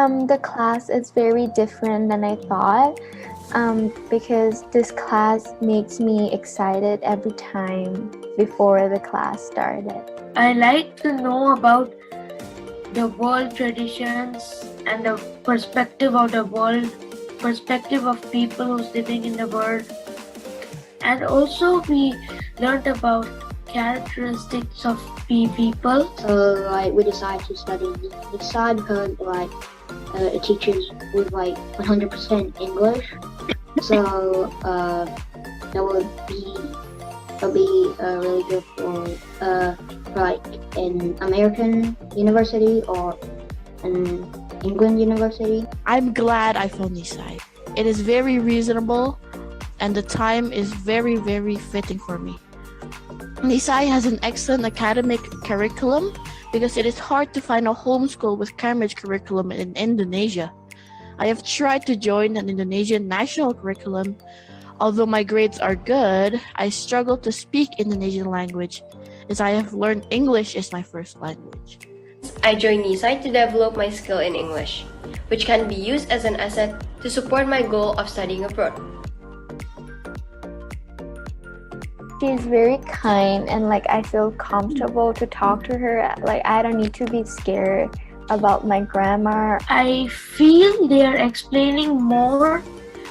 The class is very different than I thought because this class makes me excited every time before the class started. I like to know about the world traditions and the perspective of the world, perspective of people who's living in the world. And also we learned about characteristics of people. So we decided to study Nisai because the teachers was 100% English. So that'll be really good for an American university or an England university. I'm glad I found Nisai. It is very reasonable and the time is very, very fitting for me. Nisai has an excellent academic curriculum because it is hard to find a homeschool with Cambridge curriculum in Indonesia. I have tried to join an Indonesian national curriculum. Although my grades are good, I struggle to speak Indonesian language as I have learned English as my first language. I joined Nisai to develop my skill in English, which can be used as an asset to support my goal of studying abroad. She's very kind and I feel comfortable to talk to her. I don't need to be scared about my grammar. I feel they are explaining more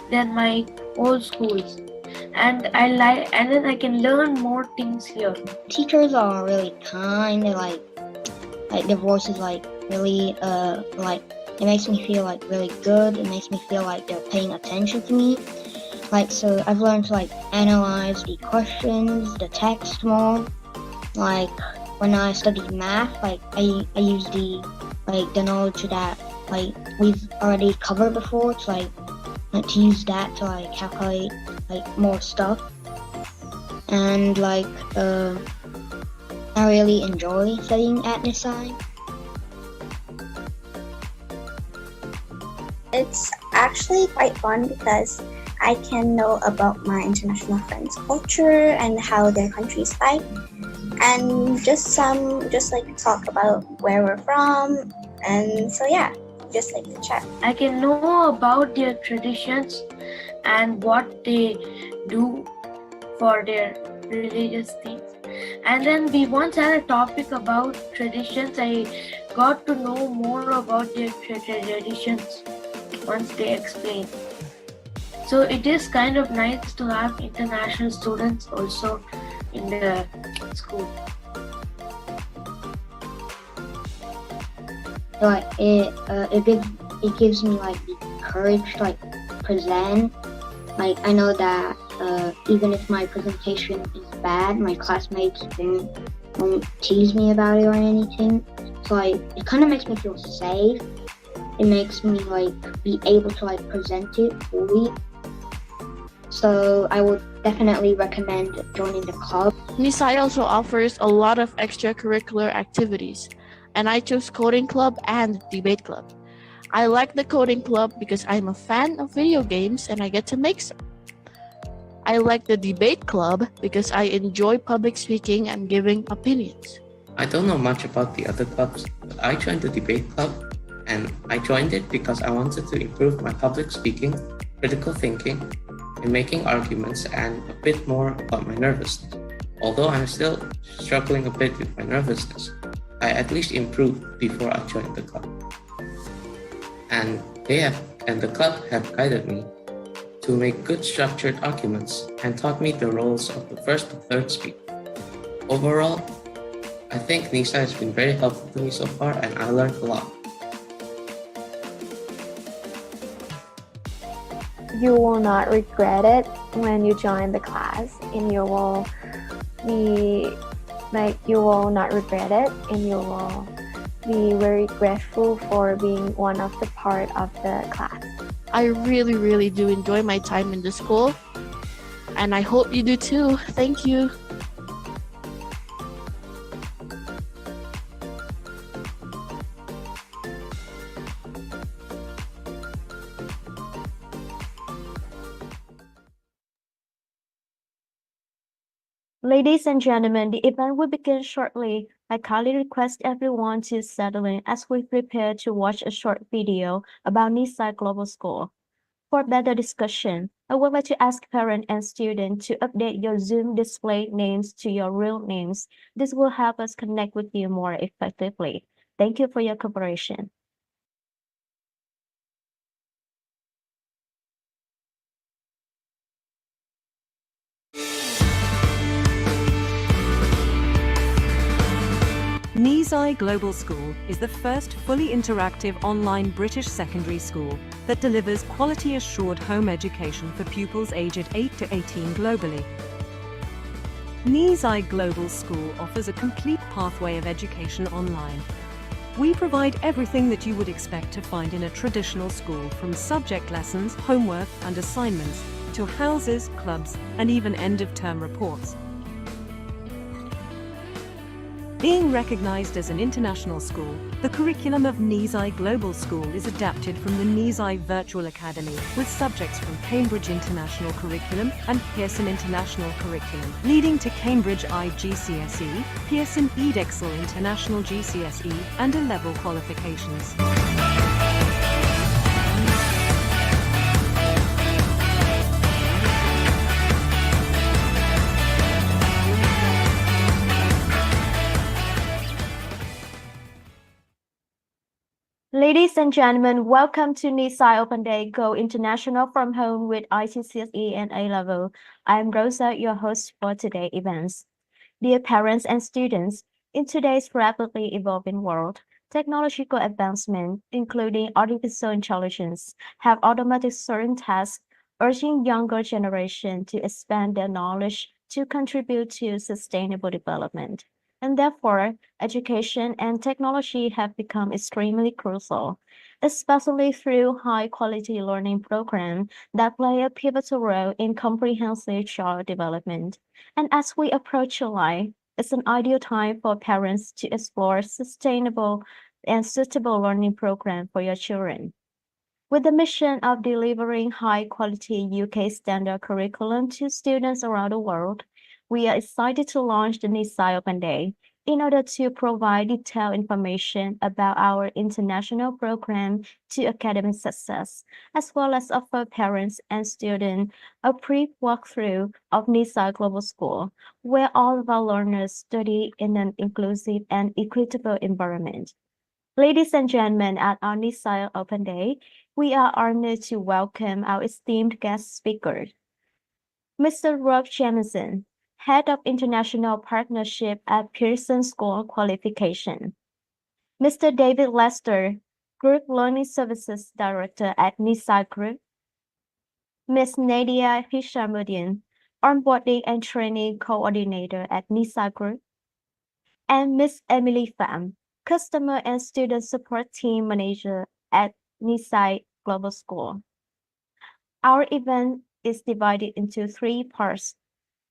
than my old schools, and then I can learn more things here. Teachers are really kind. They're their voice is really it makes me feel really good. It makes me feel like they're paying attention to me. So I've learned to analyze the questions, the text more. When I studied math, I use the knowledge that we've already covered before to use that to calculate more stuff. And I really enjoy studying at Nisai. It's actually quite fun because I can know about my international friends' culture and how their country's like, and just talk about where we're from, and so yeah, just like to chat. I can know about their traditions and what they do for their religious things. And then we once had a topic about traditions. I got to know more about their traditions once they explained. So it is kind of nice to have international students also in the school. It gives me the courage to present. I know that even if my presentation is bad, my classmates won't tease me about it or anything. So it kind of makes me feel safe. It makes me be able to present it fully. So I would definitely recommend joining the club. Nisai also offers a lot of extracurricular activities, and I chose coding club and debate club. I like the coding club because I'm a fan of video games and I get to make some. I like the debate club because I enjoy public speaking and giving opinions. I don't know much about the other clubs, but I joined the debate club, and I joined it because I wanted to improve my public speaking, critical thinking, and making arguments, and a bit more about my nervousness. Although I'm still struggling a bit with my nervousness, I at least improved before I joined the club. And the club have guided me to make good structured arguments and taught me the roles of the first and third speaker. Overall, I think Nisai has been very helpful to me so far, and I learned a lot. You will not regret it when you join the class, and you will not regret it, and you will be very grateful for being one of the part of the class. I really, really do enjoy my time in the school, and I hope you do too. Thank you. Ladies and gentlemen, the event will begin shortly. I kindly request everyone to settle in as we prepare to watch a short video about Nisai Global School. For better discussion, I would like to ask parents and students to update your Zoom display names to your real names. This will help us connect with you more effectively. Thank you for your cooperation. Nisai Global School is the first fully interactive online British secondary school that delivers quality-assured home education for pupils aged 8 to 18 globally. Nisai Global School offers a complete pathway of education online. We provide everything that you would expect to find in a traditional school, from subject lessons, homework and assignments, to houses, clubs, and even end-of-term reports. Being recognized as an international school, the curriculum of Nisai Global School is adapted from the Nisai Virtual Academy, with subjects from Cambridge International Curriculum and Pearson International Curriculum, leading to Cambridge IGCSE, Pearson Igcse International GCSE, and A-level qualifications. Ladies and gentlemen, welcome to Nisai Open Day Go International from Home with IGCSE and A-Level. I'm Rosa, your host for today's events. Dear parents and students, in today's rapidly evolving world, technological advancement, including artificial intelligence, have automated certain tasks, urging younger generation to expand their knowledge to contribute to sustainable development. And therefore, education and technology have become extremely crucial, especially through high-quality learning programs that play a pivotal role in comprehensive child development. And as we approach July, it's an ideal time for parents to explore sustainable and suitable learning programs for your children. With the mission of delivering high-quality UK standard curriculum to students around the world, we are excited to launch the Nisai Open Day in order to provide detailed information about our international program to academic success, as well as offer parents and students a brief walkthrough of Nisai Global School, where all of our learners study in an inclusive and equitable environment. Ladies and gentlemen, at our Nisai Open Day, we are honored to welcome our esteemed guest speaker, Mr. Rob Jamison, Head of International Partnership at Pearson School Qualification, Mr. David Lester, Group Learning Services Director at Nisai Group, Ms. Nadia Hishamuddin, Onboarding and Training Coordinator at Nisai Group, and Ms. Emily Pham, Customer and Student Support Team Manager at Nisai Global School. Our event is divided into three parts.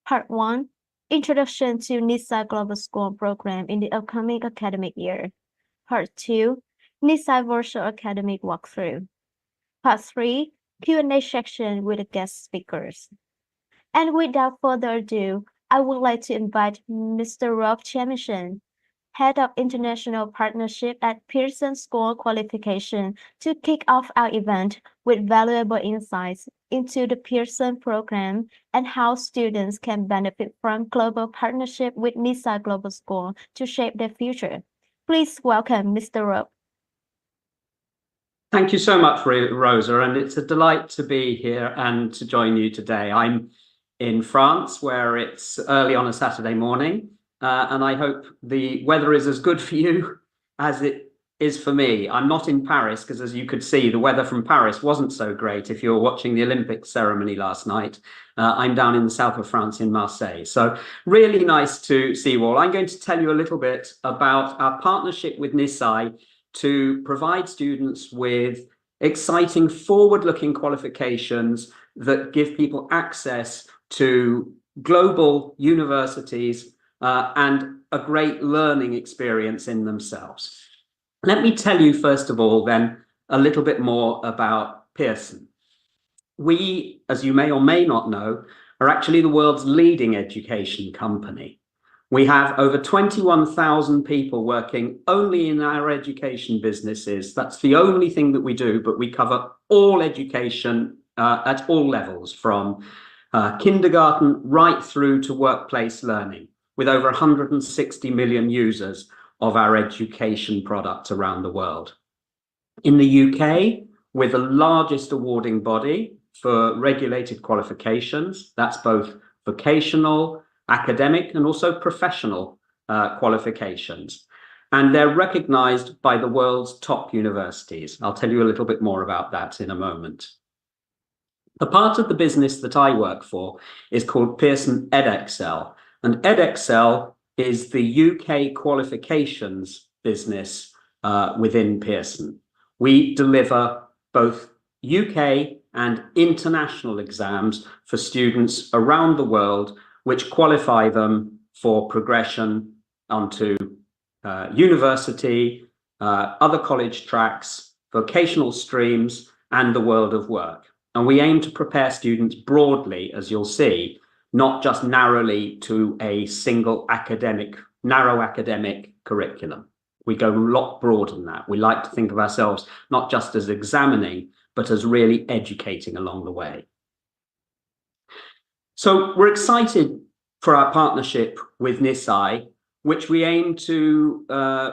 Part 1, Introduction to Nisai Global School program in the upcoming academic year. Part 2, Nisai Virtual Academic Walkthrough. Part 3, Q&A section with the guest speakers. And without further ado, I would like to invite Mr. Rob Jamison, Head of International Partnership at Pearson School Qualification, to kick off our event with valuable insights into the Pearson program and how students can benefit from global partnership with Nisai Global School to shape their future. Please welcome Mr. Rob. Thank you so much, Rosa, and it's a delight to be here and to join you today. I'm in France, where it's early on a Saturday morning, and I hope the weather is as good for you as it is for me. I'm not in Paris because, as you could see, the weather from Paris wasn't so great if you were watching the Olympic ceremony last night. I'm down in the south of France in Marseille. So really nice to see you all. I'm going to tell you a little bit about our partnership with Nisai to provide students with exciting forward-looking qualifications that give people access to global universities and a great learning experience in themselves. Let me tell you, first of all, then, a little bit more about Pearson. We, as you may or may not know, are actually the world's leading education company. We have over 21,000 people working only in our education businesses. That's the only thing that we do, but we cover all education at all levels, from kindergarten right through to workplace learning, with over 160 million users of our education products around the world. In the UK, we're the largest awarding body for regulated qualifications. That's both vocational, academic, and also professional qualifications. And they're recognized by the world's top universities. I'll tell you a little bit more about that in a moment. The part of the business that I work for is called Pearson Edexcel. And Edexcel is the UK qualifications business within Pearson. We deliver both UK and international exams for students around the world, which qualify them for progression onto university, other college tracks, vocational streams, and the world of work. And we aim to prepare students broadly, as you'll see, not just narrowly to a single narrow academic curriculum. We go a lot broader than that. We like to think of ourselves not just as examining, but as really educating along the way. So we're excited for our partnership with Nisai, which we aim to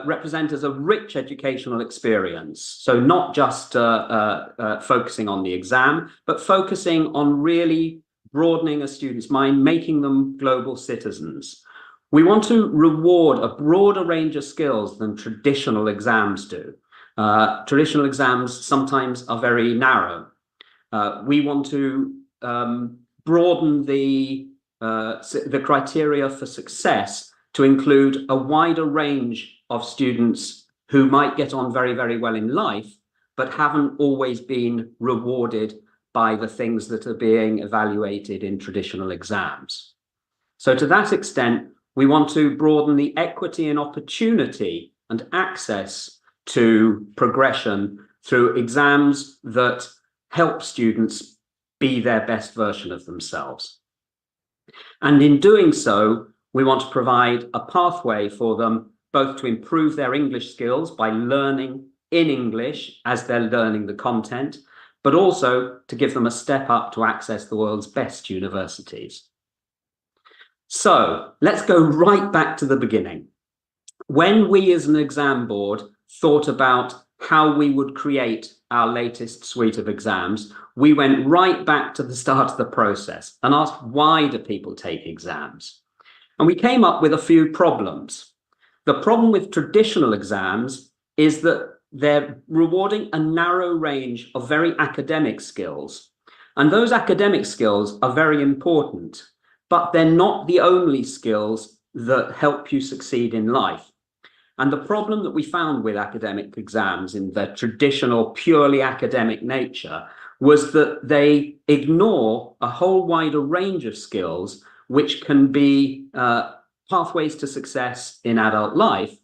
represent as a rich educational experience. So not just focusing on the exam, but focusing on really broadening a student's mind, making them global citizens. We want to reward a broader range of skills than traditional exams do. Traditional exams sometimes are very narrow. We want to broaden the criteria for success to include a wider range of students who might get on very, very well in life, but haven't always been rewarded by the things that are being evaluated in traditional exams. So to that extent, we want to broaden the equity and opportunity and access to progression through exams that help students be their best version of themselves. And in doing so, we want to provide a pathway for them both to improve their English skills by learning in English as they're learning the content, but also to give them a step up to access the world's best universities. So let's go right back to the beginning. When we as an exam board thought about how we would create our latest suite of exams, we went right back to the start of the process and asked, why do people take exams? And we came up with a few problems. The problem with traditional exams is that they're rewarding a narrow range of very academic skills. And those academic skills are very important, but they're not the only skills that help you succeed in life. And the problem that we found with academic exams in their traditional, purely academic nature was that they ignore a whole wider range of skills which can be pathways to success in adult life,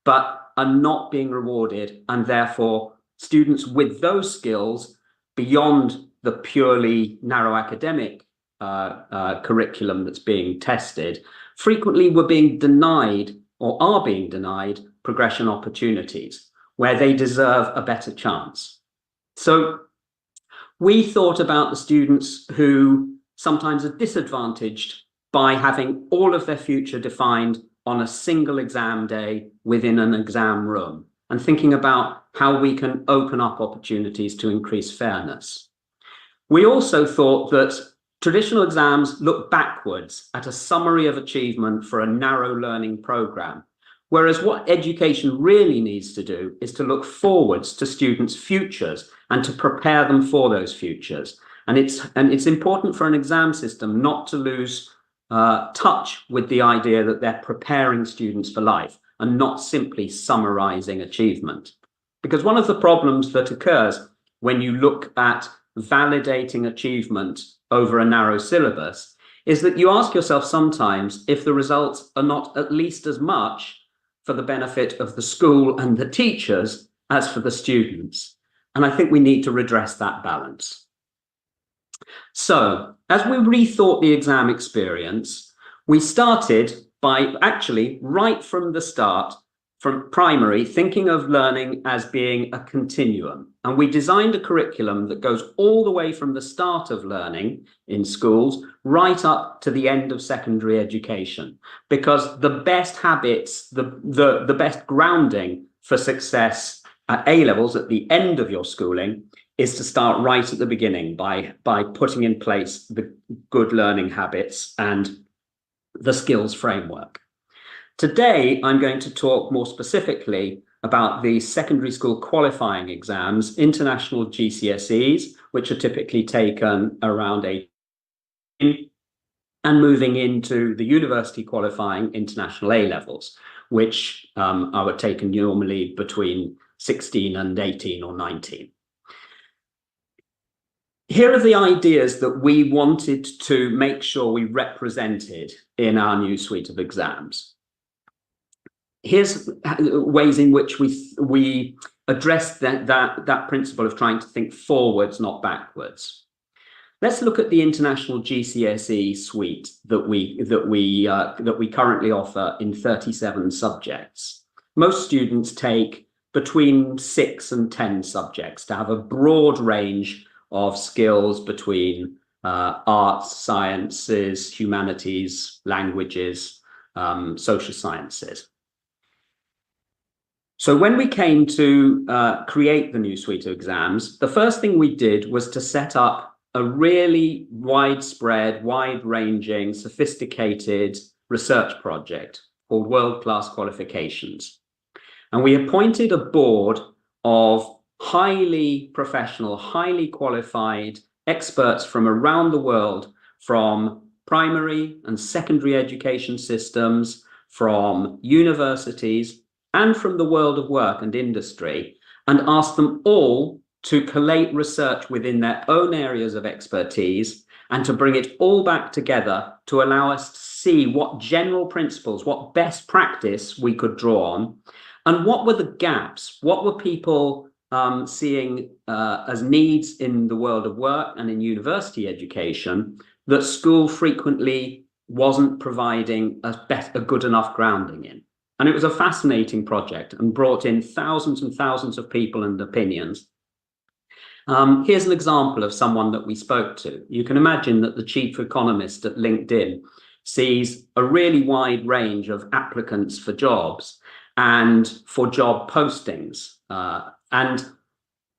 but are not being rewarded. And therefore, students with those skills beyond the purely narrow academic curriculum that's being tested frequently were being denied or are being denied progression opportunities where they deserve a better chance. So we thought about the students who sometimes are disadvantaged by having all of their future defined on a single exam day within an exam room, and thinking about how we can open up opportunities to increase fairness. We also thought that traditional exams look backwards at a summary of achievement for a narrow learning program, whereas what education really needs to do is to look forwards to students' futures and to prepare them for those futures. And it's important for an exam system not to lose touch with the idea that they're preparing students for life and not simply summarizing achievement. Because one of the problems that occurs when you look at validating achievement over a narrow syllabus is that you ask yourself sometimes if the results are not at least as much for the benefit of the school and the teachers as for the students. And I think we need to redress that balance. So as we rethought the exam experience, we started by actually right from the start, from primary, thinking of learning as being a continuum. And we designed a curriculum that goes all the way from the start of learning in schools right up to the end of secondary education, because the best habits, the best grounding for success at A levels at the end of your schooling is to start right at the beginning by putting in place the good learning habits and the skills framework. Today, I'm going to talk more specifically about the secondary school qualifying exams, international GCSEs, which are typically taken around 18, and moving into the university qualifying international A levels, which are taken normally between 16 and 18 or 19. Here are the ideas that we wanted to make sure we represented in our new suite of exams. Here's ways in which we address that principle of trying to think forwards, not backwards. Let's look at the international GCSE suite that we currently offer in 37 subjects. Most students take between 6 and 10 subjects to have a broad range of skills between arts, sciences, humanities, languages, social sciences. So when we came to create the new suite of exams, the first thing we did was to set up a really widespread, wide-ranging, sophisticated research project called World-Class Qualifications. And we appointed a board of highly professional, highly qualified experts from around the world, from primary and secondary education systems, from universities, and from the world of work and industry, and asked them all to collate research within their own areas of expertise and to bring it all back together to allow us to see what general principles, what best practice we could draw on, and what were the gaps, what were people seeing as needs in the world of work and in university education that school frequently wasn't providing a good enough grounding in. And it was a fascinating project and brought in thousands and thousands of people and opinions. Here's an example of someone that we spoke to. You can imagine that the chief economist at LinkedIn sees a really wide range of applicants for jobs and for job postings. And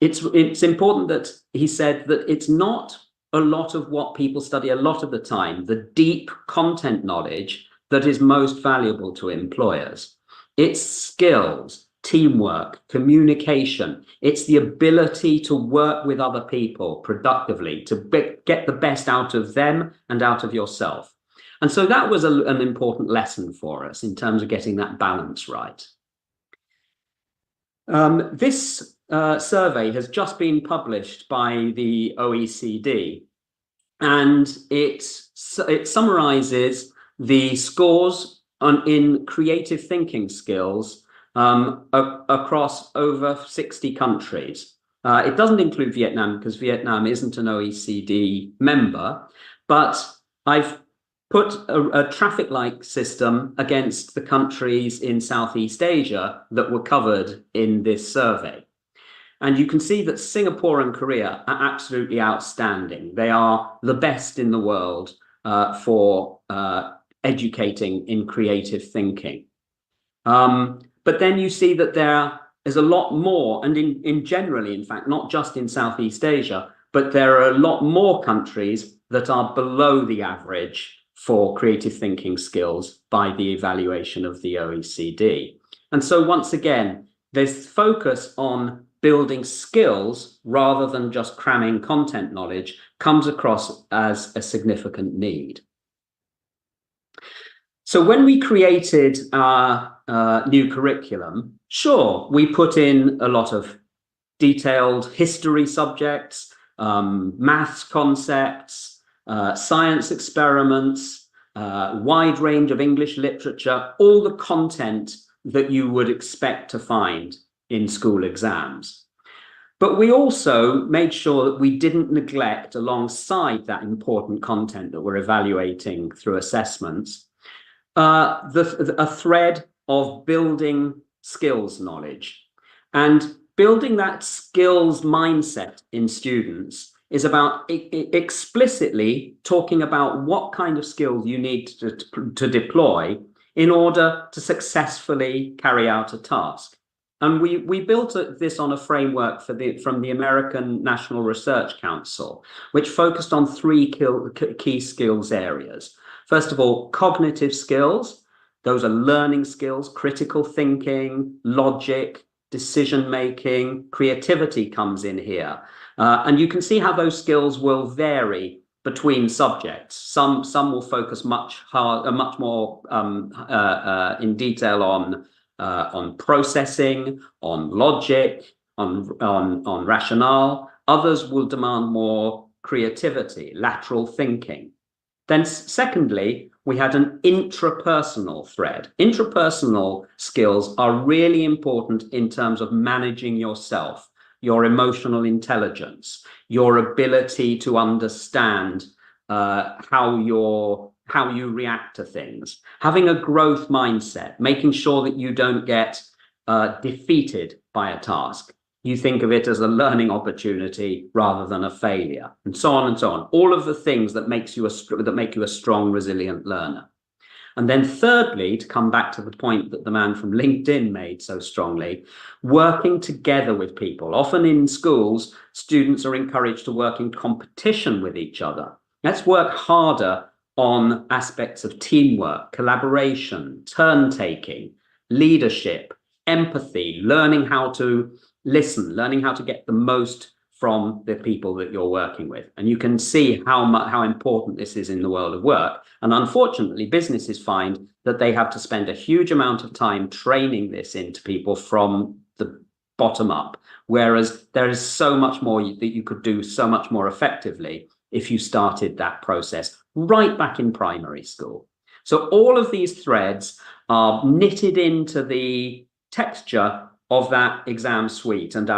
it's important that he said that it's not a lot of what people study a lot of the time, the deep content knowledge that is most valuable to employers. It's skills, teamwork, communication. It's the ability to work with other people productively, to get the best out of them and out of yourself. And so that was an important lesson for us in terms of getting that balance right. This survey has just been published by the OECD, and it summarizes the scores in creative thinking skills across over 60 countries. It doesn't include Vietnam because Vietnam isn't an OECD member, but I've put a traffic light system against the countries in Southeast Asia that were covered in this survey. And you can see that Singapore and Korea are absolutely outstanding. They are the best in the world for educating in creative thinking. But then you see that there is a lot more, and in generally, in fact, not just in Southeast Asia, but there are a lot more countries that are below the average for creative thinking skills by the evaluation of the OECD. And so once again, this focus on building skills rather than just cramming content knowledge comes across as a significant need. So when we created our new curriculum, sure, we put in a lot of detailed history subjects, maths concepts, science experiments, wide range of English literature, all the content that you would expect to find in school exams. But we also made sure that we didn't neglect, alongside that important content that we're evaluating through assessments, a thread of building skills knowledge. And building that skills mindset in students is about explicitly talking about what kind of skills you need to deploy in order to successfully carry out a task. And we built this on a framework from the American National Research Council, which focused on three key skills areas. First of all, cognitive skills. Those are learning skills, critical thinking, logic, decision-making, creativity comes in here. And you can see how those skills will vary between subjects. Some will focus much more in detail on processing, on logic, on rationale. Others will demand more creativity, lateral thinking. Then secondly, we had an intrapersonal thread. Intrapersonal skills are really important in terms of managing yourself, your emotional intelligence, your ability to understand how you react to things, having a growth mindset, making sure that you don't get defeated by a task. You think of it as a learning opportunity rather than a failure, and so on and so on. All of the things that make you a strong, resilient learner. And then thirdly, to come back to the point that the man from LinkedIn made so strongly, working together with people. Often in schools, students are encouraged to work in competition with each other. Let's work harder on aspects of teamwork, collaboration, turn-taking, leadership, empathy, learning how to listen, learning how to get the most from the people that you're working with. And you can see how important this is in the world of work. And unfortunately, businesses find that they have to spend a huge amount of time training this into people from the bottom up, whereas there is so much more that you could do so much more effectively if you started that process right back in primary school. So all of these threads are knitted into the texture of that exam suite and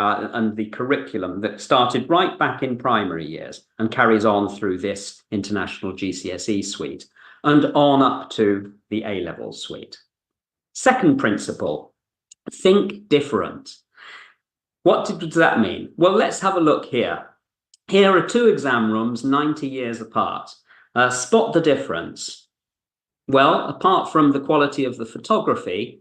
the curriculum that started right back in primary years and carries on through this international GCSE suite and on up to the A-level suite. Second principle, think different. What does that mean? Well, let's have a look here. Here are two exam rooms 90 years apart. Spot the difference. Well, apart from the quality of the photography,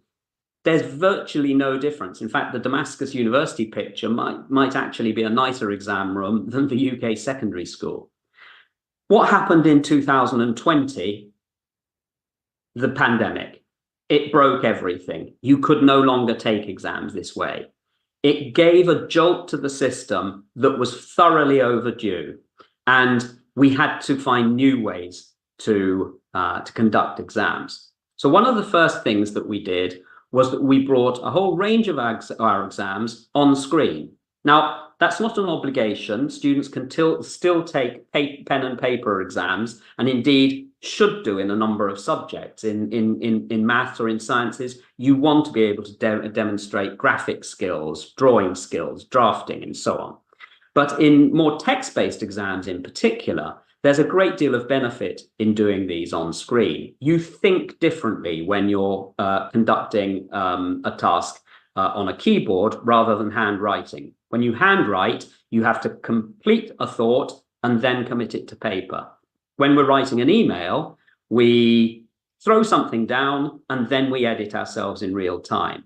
there's virtually no difference. In fact, the Damascus University picture might actually be a nicer exam room than the UK secondary school. What happened in 2020? The pandemic. It broke everything. You could no longer take exams this way. It gave a jolt to the system that was thoroughly overdue, and we had to find new ways to conduct exams. So one of the first things that we did was that we brought a whole range of our exams on screen. Now, that's not an obligation. Students can still take pen and paper exams, and indeed should do in a number of subjects. In maths or in sciences, you want to be able to demonstrate graphic skills, drawing skills, drafting, and so on. But in more text-based exams in particular, there's a great deal of benefit in doing these on screen. You think differently when you're conducting a task on a keyboard rather than handwriting. When you handwrite, you have to complete a thought and then commit it to paper. When we're writing an email, we throw something down and then we edit ourselves in real time.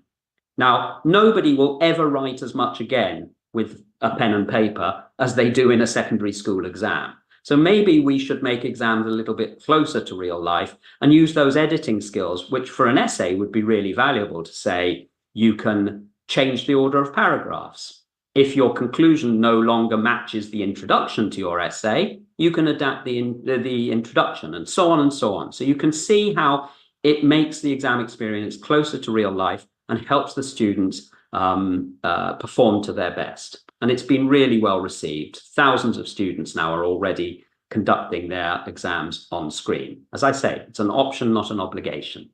Now, nobody will ever write as much again with a pen and paper as they do in a secondary school exam. So maybe we should make exams a little bit closer to real life and use those editing skills, which for an essay would be really valuable to say, you can change the order of paragraphs. If your conclusion no longer matches the introduction to your essay, you can adapt the introduction and so on and so on. So you can see how it makes the exam experience closer to real life and helps the students perform to their best. And it's been really well received. Thousands of students now are already conducting their exams on screen. As I say, it's an option, not an obligation.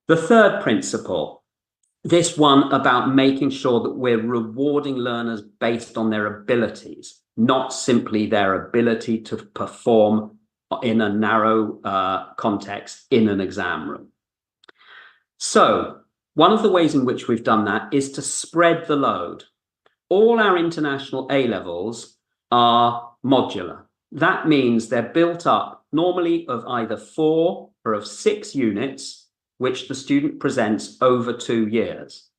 The third principle, this one about making sure that we're rewarding learners based on their abilities, not simply their ability to perform in a narrow context in an exam room. So one of the ways in which we've done that is to spread the load. All our international A-levels are modular. That means they're built up normally of either 4 or of 6 units, which the student presents over 2 years.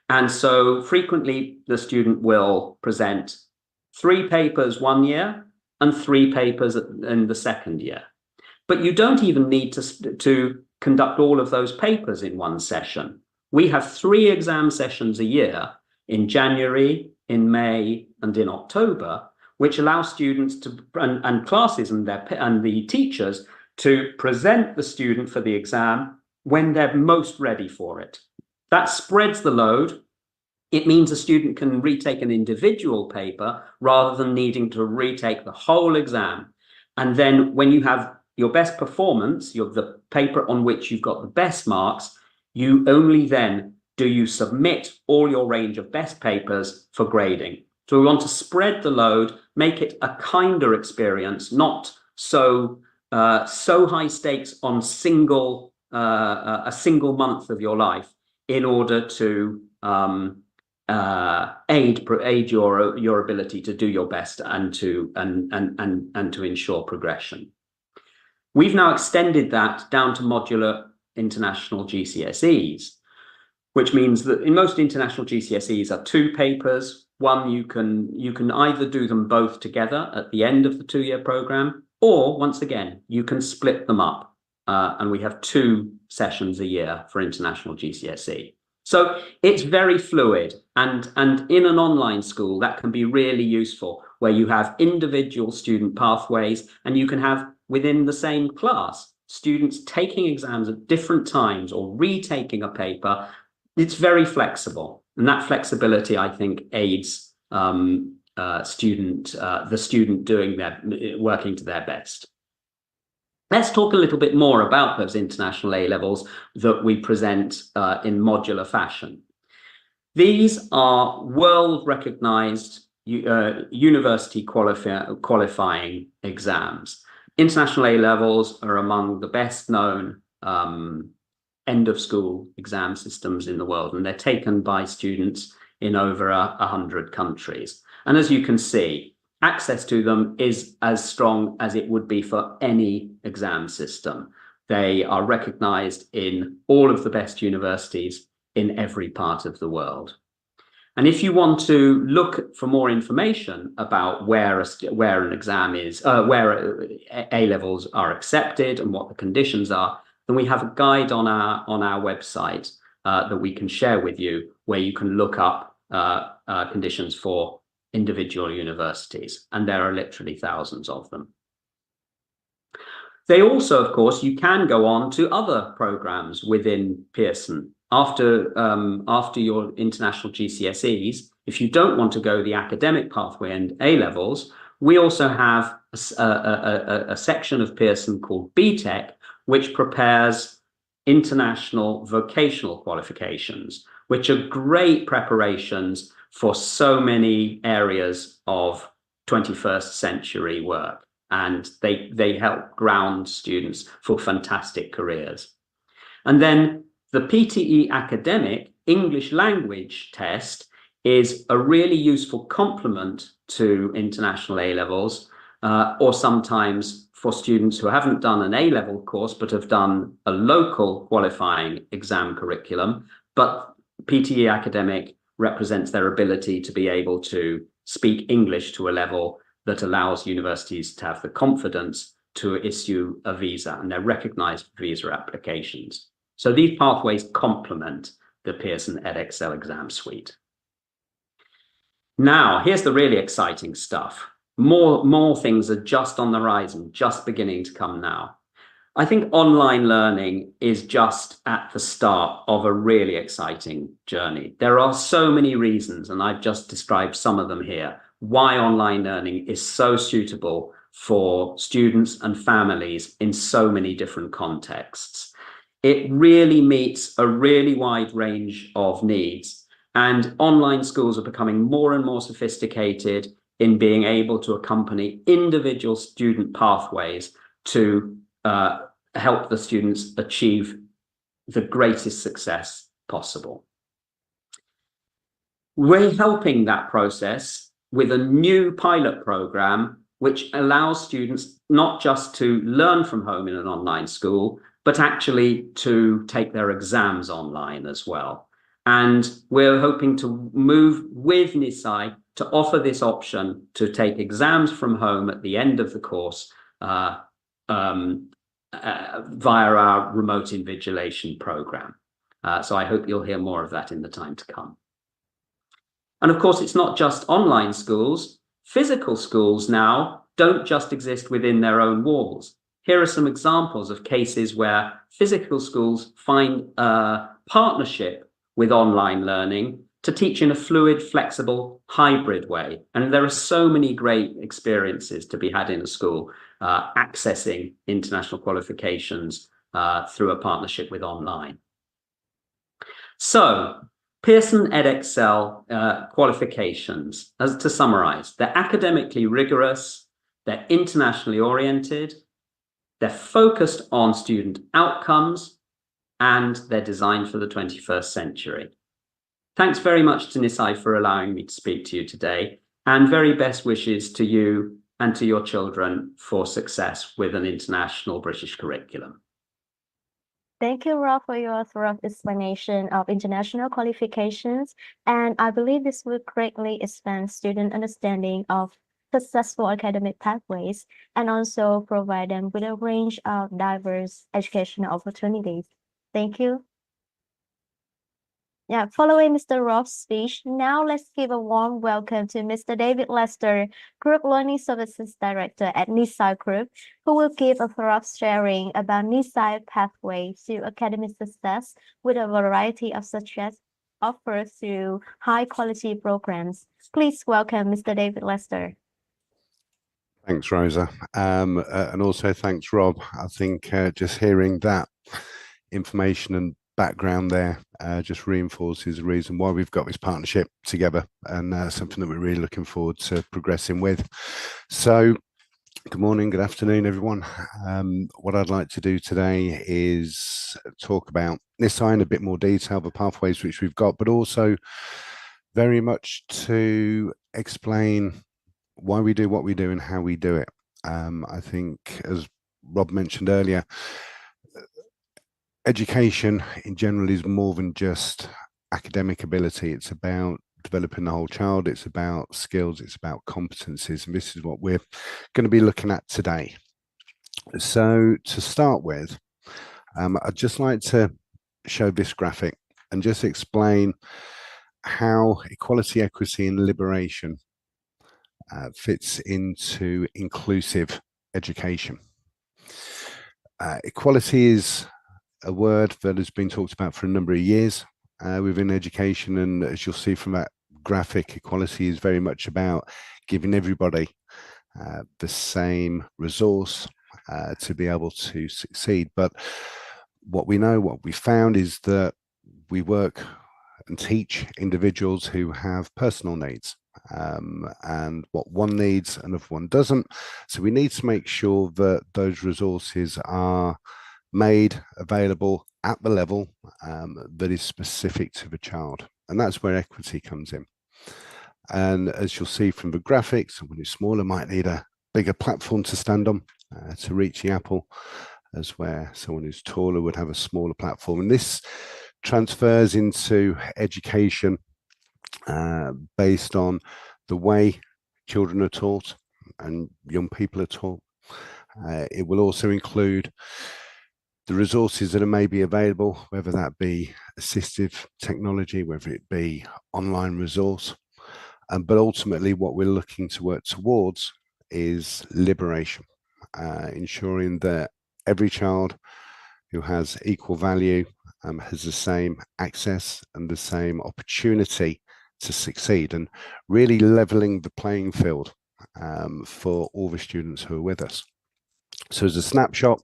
And so frequently the student will present 3 papers 1 year and 3 papers in the second year. But you don't even need to conduct all of those papers in one session. We have 3 exam sessions a year in January, in May, and in October, which allow students to and classes and the teachers to present the student for the exam when they're most ready for it. That spreads the load. It means a student can retake an individual paper rather than needing to retake the whole exam. And then when you have your best performance, the paper on which you've got the best marks, you only then do you submit all your range of best papers for grading. So we want to spread the load, make it a kinder experience, not so high stakes on a single month of your life, in order to aid your ability to do your best and to ensure progression. We've now extended that down to modular international GCSEs, which means that in most international GCSEs are 2 papers. One, you can either do them both together at the end of the 2-year program, or once again, you can split them up. And we have 2 sessions a year for international GCSE. So it's very fluid, and in an online school, that can be really useful, where you have individual student pathways, and you can have within the same class students taking exams at different times or retaking a paper. It's very flexible, and that flexibility, I think, aids the student working to their best. Let's talk a little bit more about those international A-levels that we present in modular fashion. These are world-recognized university qualifying exams. International A-levels are among the best-known end-of-school exam systems in the world, and they're taken by students in over 100 countries. And as you can see, access to them is as strong as it would be for any exam system. They are recognized in all of the best universities in every part of the world. And if you want to look for more information about where an exam is, where A-levels are accepted and what the conditions are, then we have a guide on our website that we can share with you, where you can look up conditions for individual universities, and there are literally thousands of them. They also, of course, you can go on to other programs within Pearson. After your international GCSEs, if you don't want to go the academic pathway and A-levels, we also have a section of Pearson called BTEC, which prepares international vocational qualifications, which are great preparations for so many areas of 21st century work, and they help ground students for fantastic careers. And then the PTE Academic English Language Test is a really useful complement to international A-levels, or sometimes for students who haven't done an A-level course but have done a local qualifying exam curriculum. But PTE Academic represents their ability to be able to speak English to a level that allows universities to have the confidence to issue a visa, and they're recognized visa applications. So these pathways complement the Pearson Edexcel exam suite. Now, here's the really exciting stuff. More things are just on the horizon, just beginning to come now. I think online learning is just at the start of a really exciting journey. There are so many reasons, and I've just described some of them here, why online learning is so suitable for students and families in so many different contexts. It really meets a really wide range of needs, and online schools are becoming more and more sophisticated in being able to accompany individual student pathways to help the students achieve the greatest success possible. We're helping that process with a new pilot program which allows students not just to learn from home in an online school, but actually to take their exams online as well. And we're hoping to move with Nisai to offer this option to take exams from home at the end of the course via our remote invigilation program. So I hope you'll hear more of that in the time to come. And of course, it's not just online schools. Physical schools now don't just exist within their own walls. Here are some examples of cases where physical schools find a partnership with online learning to teach in a fluid, flexible, hybrid way. And there are so many great experiences to be had in a school accessing international qualifications through a partnership with online. So, Pearson Edexcel qualifications, as to summarize, they're academically rigorous, they're internationally oriented, they're focused on student outcomes, and they're designed for the 21st century. Thanks very much to Nisai for allowing me to speak to you today, and very best wishes to you and to your children for success with an international British curriculum. Thank you, Rob, for your thorough explanation of international qualifications, and I believe this will greatly expand student understanding of successful academic pathways and also provide them with a range of diverse educational opportunities. Thank you. Yeah, following Mr. Rob's speech, now let's give a warm welcome to Mr. David Lester, Group Learning Services Director at Nisai Group, who will give a thorough sharing about Nisai pathway to academic success with a variety of subjects offered through high-quality programs. Please welcome Mr. David Lester. Thanks, Rosa. And also thanks, Rob. I think just hearing that information and background there just reinforces the reason why we've got this partnership together, and something that we're really looking forward to progressing with. So good morning, good afternoon, everyone. What I'd like to do today is talk about Nisai in a bit more detail, the pathways which we've got, but also very much to explain why we do what we do and how we do it. I think, as Rob mentioned earlier, education in general is more than just academic ability. It's about developing the whole child. It's about skills. It's about competencies. And this is what we're going to be looking at today. So to start with, I'd just like to show this graphic and just explain how equality, equity, and liberation fits into inclusive education. Equality is a word that has been talked about for a number of years within education, and as you'll see from that graphic, equality is very much about giving everybody the same resource to be able to succeed. But what we know, what we found, is that we work and teach individuals who have personal needs, and what one needs another one doesn't. So we need to make sure that those resources are made available at the level that is specific to the child, and that's where equity comes in. And as you'll see from the graphics, someone who's smaller might need a bigger platform to stand on to reach the apple, as where someone who's taller would have a smaller platform. And this transfers into education based on the way children are taught and young people are taught. It will also include the resources that are maybe available, whether that be assistive technology, whether it be online resource. But ultimately what we're looking to work towards is liberation, ensuring that every child who has equal value has the same access and the same opportunity to succeed, and really leveling the playing field for all the students who are with us. So as a snapshot,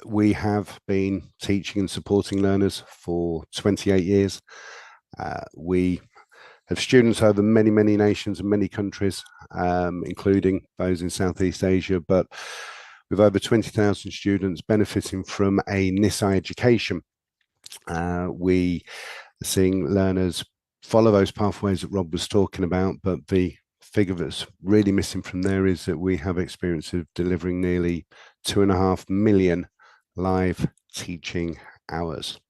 we have been teaching and supporting learners for 28 years. We have students over many, many nations and many countries, including those in Southeast Asia, but with over 20,000 students benefiting from a Nisai education. We are seeing learners follow those pathways that Rob was talking about, but the figure that's really missing from there is that we have experience of delivering nearly 2.5 million live teaching hours.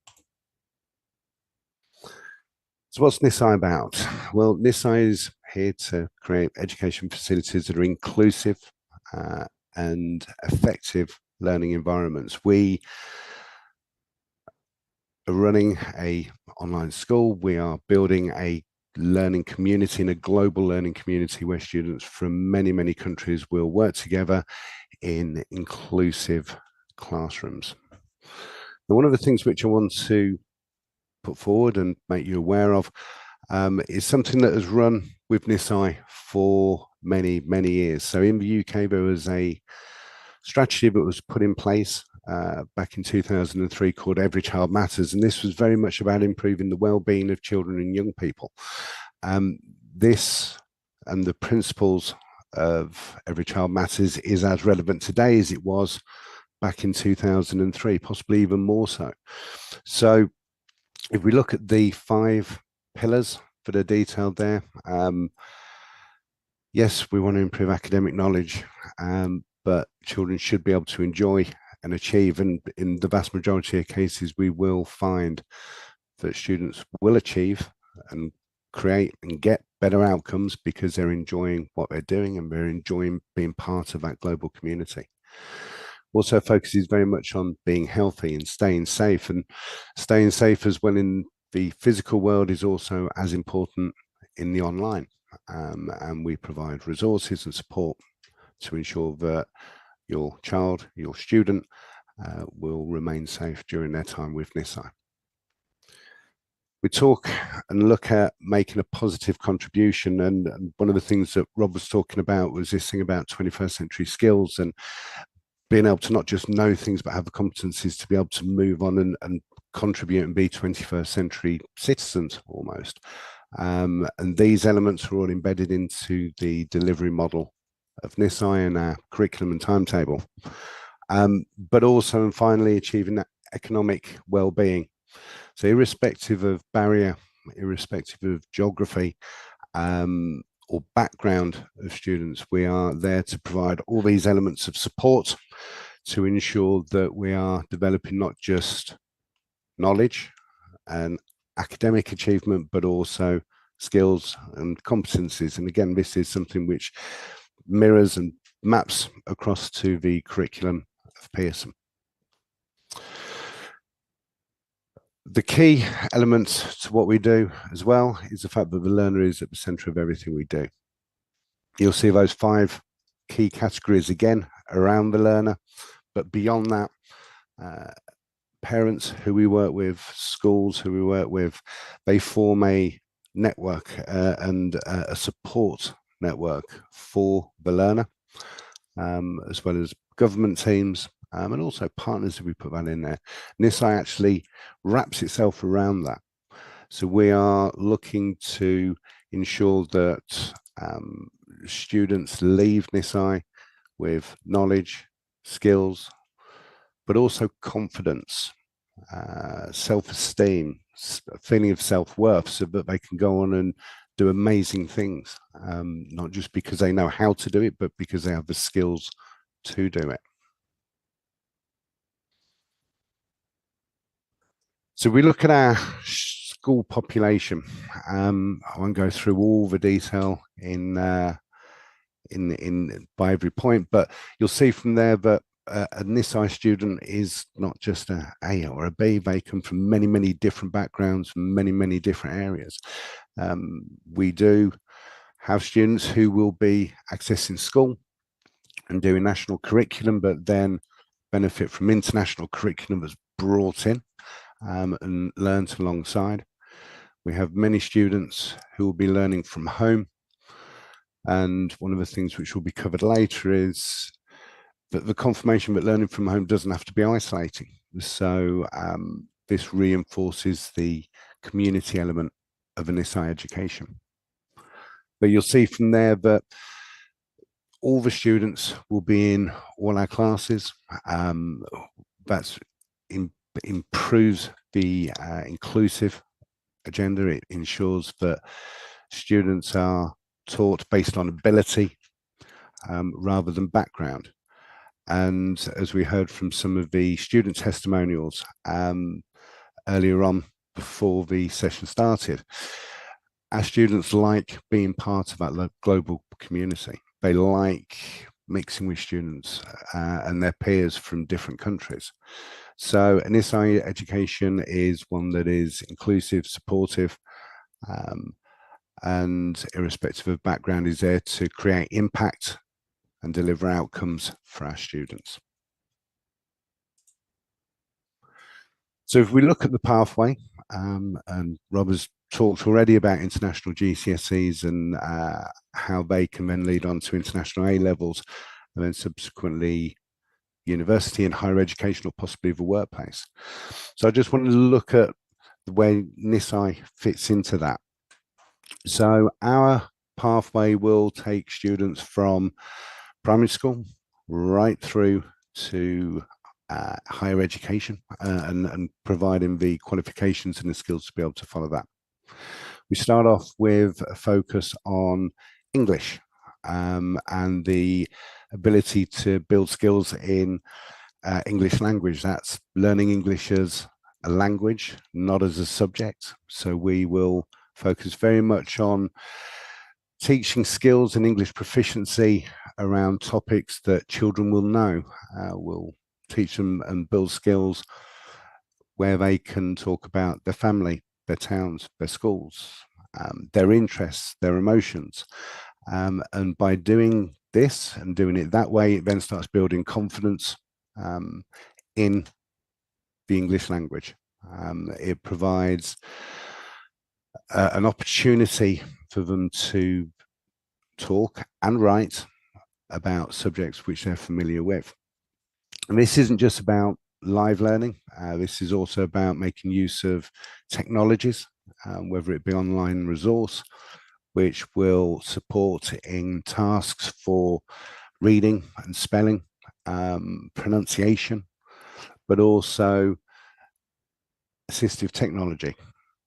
So what's Nisai about? Well, Nisai is here to create education facilities that are inclusive and effective learning environments. We are running an online school. We are building a learning community and a global learning community where students from many, many countries will work together in inclusive classrooms. Now, one of the things which I want to put forward and make you aware of is something that has run with Nisai for many, many years. So in the UK, there was a strategy that was put in place back in 2003 called Every Child Matters, and this was very much about improving the well-being of children and young people. This and the principles of Every Child Matters is as relevant today as it was back in 2003, possibly even more so. So if we look at the 5 pillars that are detailed there, yes, we want to improve academic knowledge, but children should be able to enjoy and achieve, and in the vast majority of cases we will find that students will achieve and create and get better outcomes because they're enjoying what they're doing and they're enjoying being part of that global community. Also focuses very much on being healthy and staying safe, and staying safe as well in the physical world is also as important in the online, and we provide resources and support to ensure that your child, your student will remain safe during their time with Nisai. We talk and look at making a positive contribution, and one of the things that Rob was talking about was this thing about 21st century skills and being able to not just know things but have the competencies to be able to move on and contribute and be 21st century citizens almost. And these elements are all embedded into the delivery model of Nisai and our curriculum and timetable. But also and finally achieving that economic well-being. So irrespective of barrier, irrespective of geography, or background of students, we are there to provide all these elements of support to ensure that we are developing not just knowledge and academic achievement, but also skills and competencies. And again, this is something which mirrors and maps across to the curriculum of Pearson. The key element to what we do as well is the fact that the learner is at the center of everything we do. You'll see those 5 key categories again around the learner, but beyond that, parents who we work with, schools who we work with, they form a network and a support network for the learner, as well as government teams, and also partners, if we put that in there. Nisai actually wraps itself around that. So we are looking to ensure that students leave Nisai with knowledge, skills, but also confidence, self-esteem, a feeling of self-worth, so that they can go on and do amazing things, not just because they know how to do it, but because they have the skills to do it. So we look at our school population. I won't go through all the detail by every point, but you'll see from there that a Nisai student is not just an A or a B. They come from many, many different backgrounds, from many, many different areas. We do have students who will be accessing school and doing national curriculum, but then benefit from international curriculum that's brought in and learned alongside. We have many students who will be learning from home. And one of the things which will be covered later is that the confirmation that learning from home doesn't have to be isolating. So this reinforces the community element of an Nisai education. But you'll see from there that all the students will be in all our classes. That's improves the inclusive agenda. It ensures that students are taught based on ability rather than background. And as we heard from some of the student testimonials earlier on before the session started, our students like being part of that global community. They like mixing with students and their peers from different countries. So an Nisai education is one that is inclusive, supportive, and irrespective of background is there to create impact and deliver outcomes for our students. So if we look at the pathway, and Rob has talked already about international GCSEs and how they can then lead on to international A levels and then subsequently university and higher education or possibly the workplace. So I just wanted to look at the way Nisai fits into that. So our pathway will take students from primary school right through to higher education and providing the qualifications and the skills to be able to follow that. We start off with a focus on English and the ability to build skills in English language. That's learning English as a language, not as a subject. So we will focus very much on teaching skills and English proficiency around topics that children will know. We'll teach them and build skills where they can talk about their family, their towns, their schools, their interests, their emotions. And by doing this and doing it that way, it then starts building confidence in the English language. It provides an opportunity for them to talk and write about subjects which they're familiar with. And this isn't just about live learning. This is also about making use of technologies, whether it be online resource, which will support in tasks for reading and spelling, pronunciation, but also assistive technology.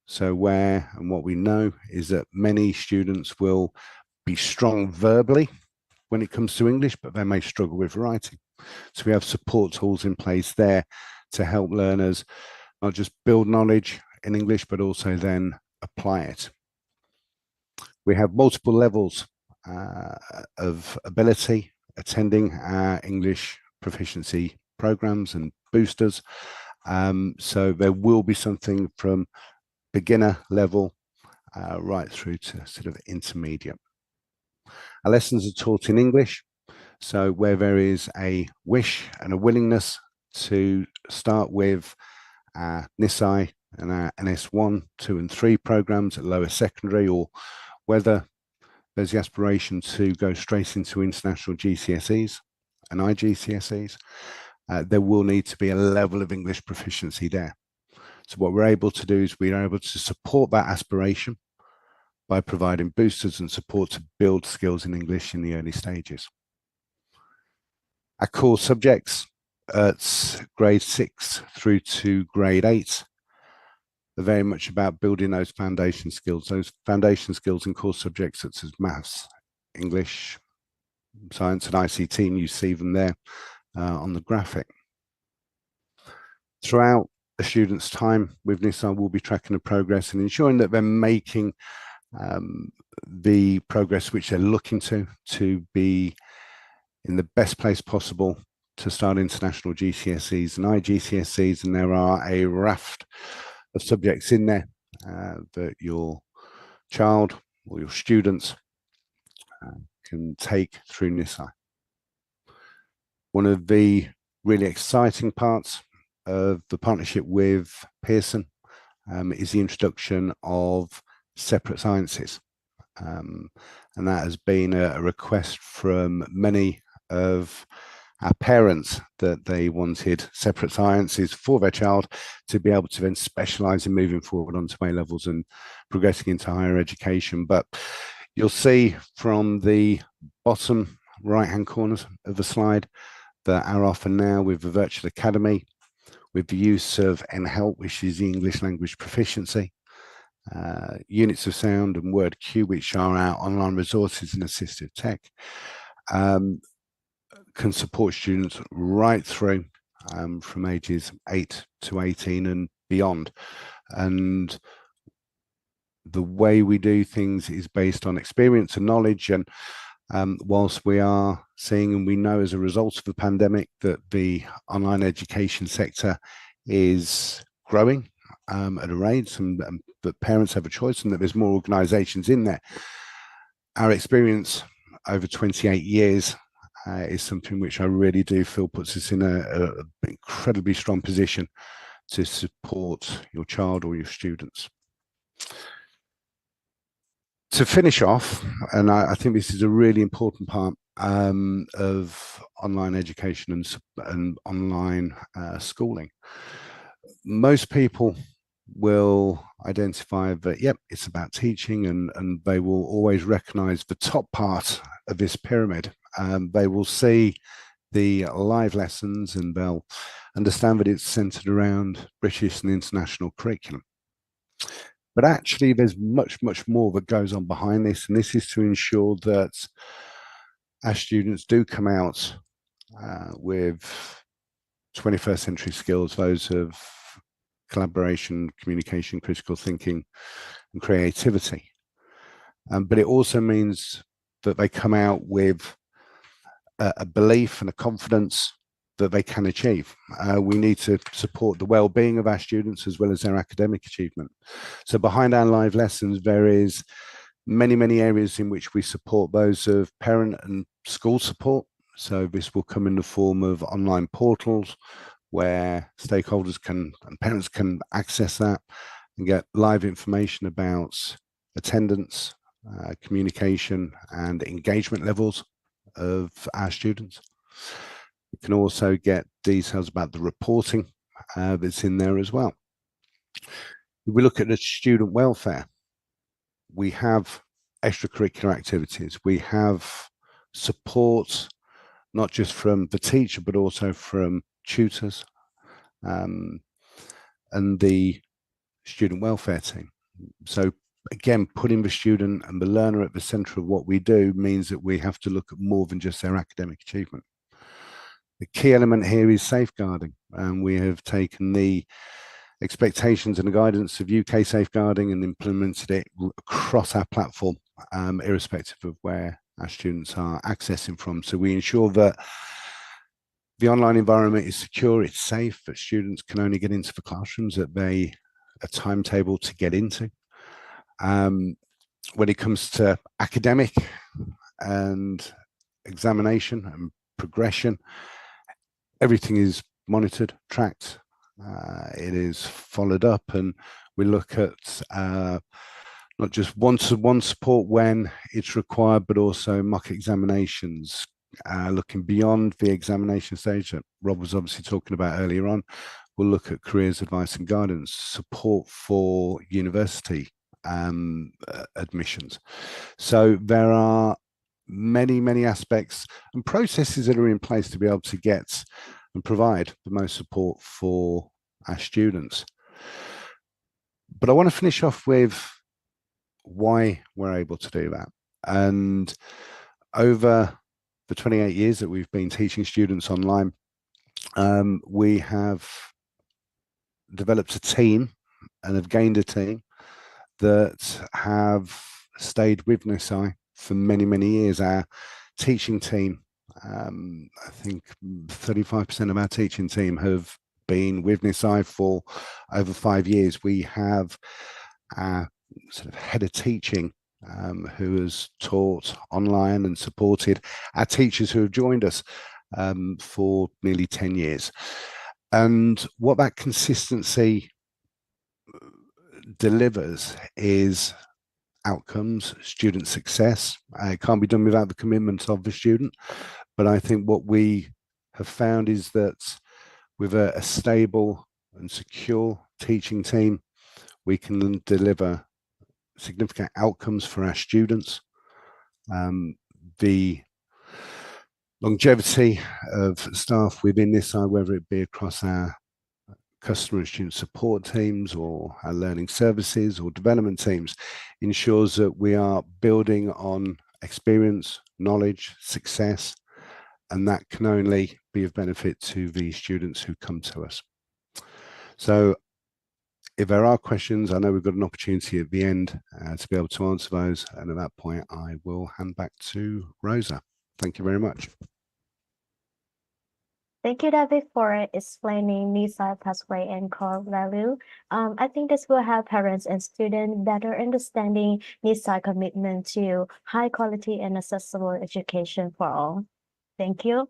So where and what we know is that many students will be strong verbally when it comes to English, but they may struggle with writing. So we have support tools in place there to help learners not just build knowledge in English, but also then apply it. We have multiple levels of ability attending our English proficiency programs and boosters. So there will be something from beginner level right through to sort of intermediate. Our lessons are taught in English. So where there is a wish and a willingness to start with Nisai and our NS1, 2 and 3 programs at lower secondary, or whether there's the aspiration to go straight into international GCSEs and IGCSEs, there will need to be a level of English proficiency there. So what we're able to do is we are able to support that aspiration by providing boosters and support to build skills in English in the early stages. Our core subjects at grade 6 through to grade 8 are very much about building those foundation skills in core subjects such as maths, English, science and ICT, and you see them there on the graphic. Throughout a student's time with Nisai, we'll be tracking the progress and ensuring that they're making the progress which they're looking to be in the best place possible to start international GCSEs and IGCSEs, and there are a raft of subjects in there that your child or your students can take through Nisai. One of the really exciting parts of the partnership with Pearson is the introduction of separate sciences. And that has been a request from many of our parents that they wanted separate sciences for their child to be able to then specialize in moving forward onto A levels and progressing into higher education. But You'll see from the bottom right-hand corners of the slide that our offer now with the Virtual Academy, with the use of NHELP, which is the English Language Proficiency, Units of Sound and WordQ, which are our online resources and assistive tech, can support students right through from ages 8 to 18 and beyond. And the way we do things is based on experience and knowledge. And whilst we are seeing, and we know as a result of the pandemic, that the online education sector is growing at a rate, and that parents have a choice, and that there's more organizations in there. Our experience over 28 years is something which I really do feel puts us in an incredibly strong position to support your child or your students. To finish off, and I think this is a really important part of online education and online schooling. Most people will identify that, yep, it's about teaching, and they will always recognize the top part of this pyramid. They will see the live lessons and they'll understand that it's centered around British and international curriculum. But actually, there's much, much more that goes on behind this, and this is to ensure that our students do come out with 21st century skills, those of collaboration, communication, critical thinking, and creativity. But it also means that they come out with a belief and a confidence that they can achieve. We need to support the well-being of our students as well as their academic achievement. So behind our live lessons, there is many, many areas in which we support those of parent and school support. So this will come in the form of online portals where stakeholders and parents can access that and get live information about attendance, communication and engagement levels of our students. You can also get details about the reporting that's in there as well. If we look at the student welfare, we have extracurricular activities. We have support, not just from the teacher, but also from tutors and the student welfare team. So again, putting the student and the learner at the center of what we do means that we have to look at more than just their academic achievement. The key element here is safeguarding, and we have taken the expectations and the guidance of UK safeguarding and implemented it across our platform, irrespective of where our students are accessing from. So we ensure that the online environment is secure, it's safe, that students can only get into the classrooms that they are timetable to get into. When it comes to academic and examination and progression, everything is monitored, tracked, it is followed up, and we look at not just one-to-one support when it's required, but also mock examinations, looking beyond the examination stage that Rob was obviously talking about earlier on. We'll look at careers advice and guidance, support for university admissions. So there are many, many aspects and processes that are in place to be able to get and provide the most support for our students. But I want to finish off with why we're able to do that. And over the 28 years that we've been teaching students online, we have developed a team and have gained a team that have stayed with Nisai for many, many years. Our teaching team, I think 35% of our teaching team have been with Nisai for over 5 years. We have our sort of head of teaching who has taught online and supported our teachers who have joined us for nearly 10 years. And what that consistency delivers is outcomes, student success. It can't be done without the commitment of the student. But I think what we have found is that with a stable and secure teaching team, we can deliver significant outcomes for our students The longevity of staff within Nisai, whether it be across our customer and student support teams or our learning services or development teams, ensures that we are building on experience, knowledge, success, and that can only be of benefit to the students who come to us. So if there are questions, I know we've got an opportunity at the end to be able to answer those, and at that point I will hand back to Rosa. Thank you very much. Thank you, David, for explaining Nisai pathway and core value. I think this will help parents and students better understanding Nisai commitment to high quality and accessible education for all. Thank you.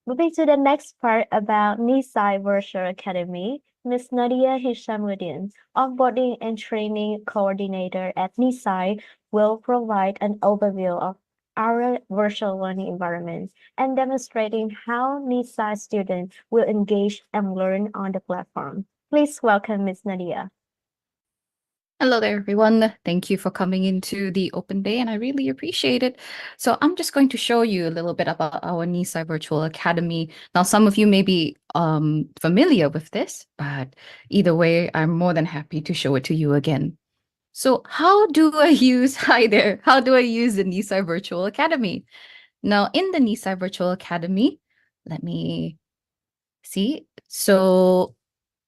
Moving to the next part about Nisai Virtual Academy, Ms. Nadia Hishamuddin, onboarding and training coordinator at Nisai, will provide an overview of our virtual learning environment and demonstrating how Nisai students will engage and learn on the platform. Please welcome Ms. Nadia. Hello there, everyone. Thank you for coming into the open day, and I really appreciate it. So I'm just going to show you a little bit about our Nisai Virtual Academy. Now, some of you may be familiar with this, but either way, I'm more than happy to show it to you again. So how do I use, hi there, how do I use the Nisai Virtual Academy? Now, in the Nisai Virtual Academy, let me see. So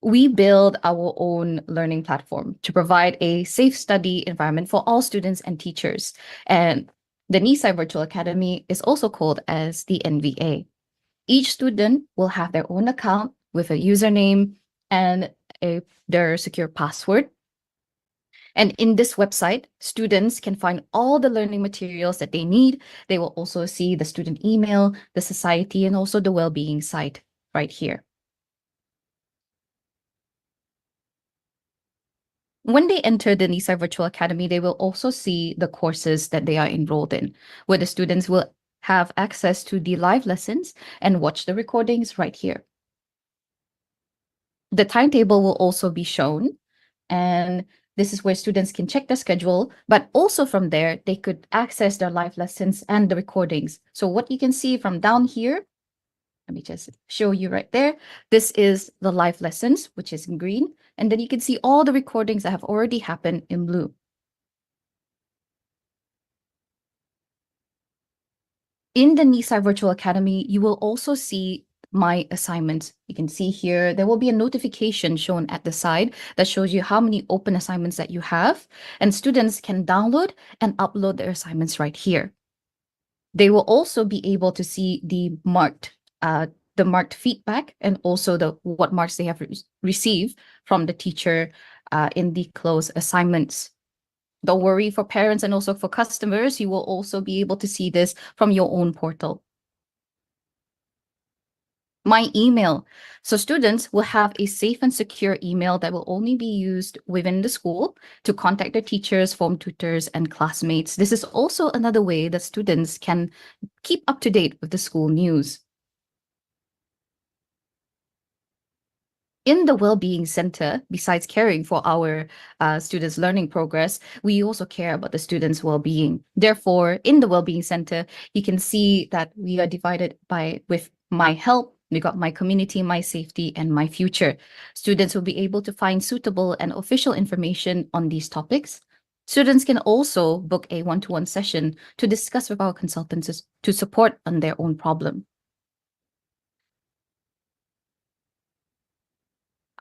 we build our own learning platform to provide a safe study environment for all students and teachers. And the Nisai Virtual Academy is also called as the NVA. Each student will have their own account with a username and their secure password. And in this website, students can find all the learning materials that they need. They will also see the student email, the society, and also the well-being site right here. When they enter the Nisai Virtual Academy, they will also see the courses that they are enrolled in, where the students will have access to the live lessons and watch the recordings right here. The timetable will also be shown, and this is where students can check their schedule, but also from there, they could access their live lessons and the recordings. So what you can see from down here, let me just show you right there. This is the live lessons, which is in green. And then you can see all the recordings that have already happened in blue. In the Nisai Virtual Academy, you will also see my assignments. You can see here, there will be a notification shown at the side that shows you how many open assignments that you have. And students can download and upload their assignments right here. They will also be able to see the marked feedback and also what marks they have received from the teacher in the closed assignments. Don't worry, for parents and also for customers, you will also be able to see this from your own portal. My email. So students will have a safe and secure email that will only be used within the school to contact their teachers, form tutors, and classmates. This is also another way that students can keep up to date with the school news. In the Wellbeing Center, besides caring for our students' learning progress, we also care about the students' well-being. Therefore, in the Wellbeing Center, you can see that we are divided with my help. We got my community, my safety, and my future. Students will be able to find suitable and official information on these topics. Students can also book a one-to-one session to discuss with our consultants to support on their own problem.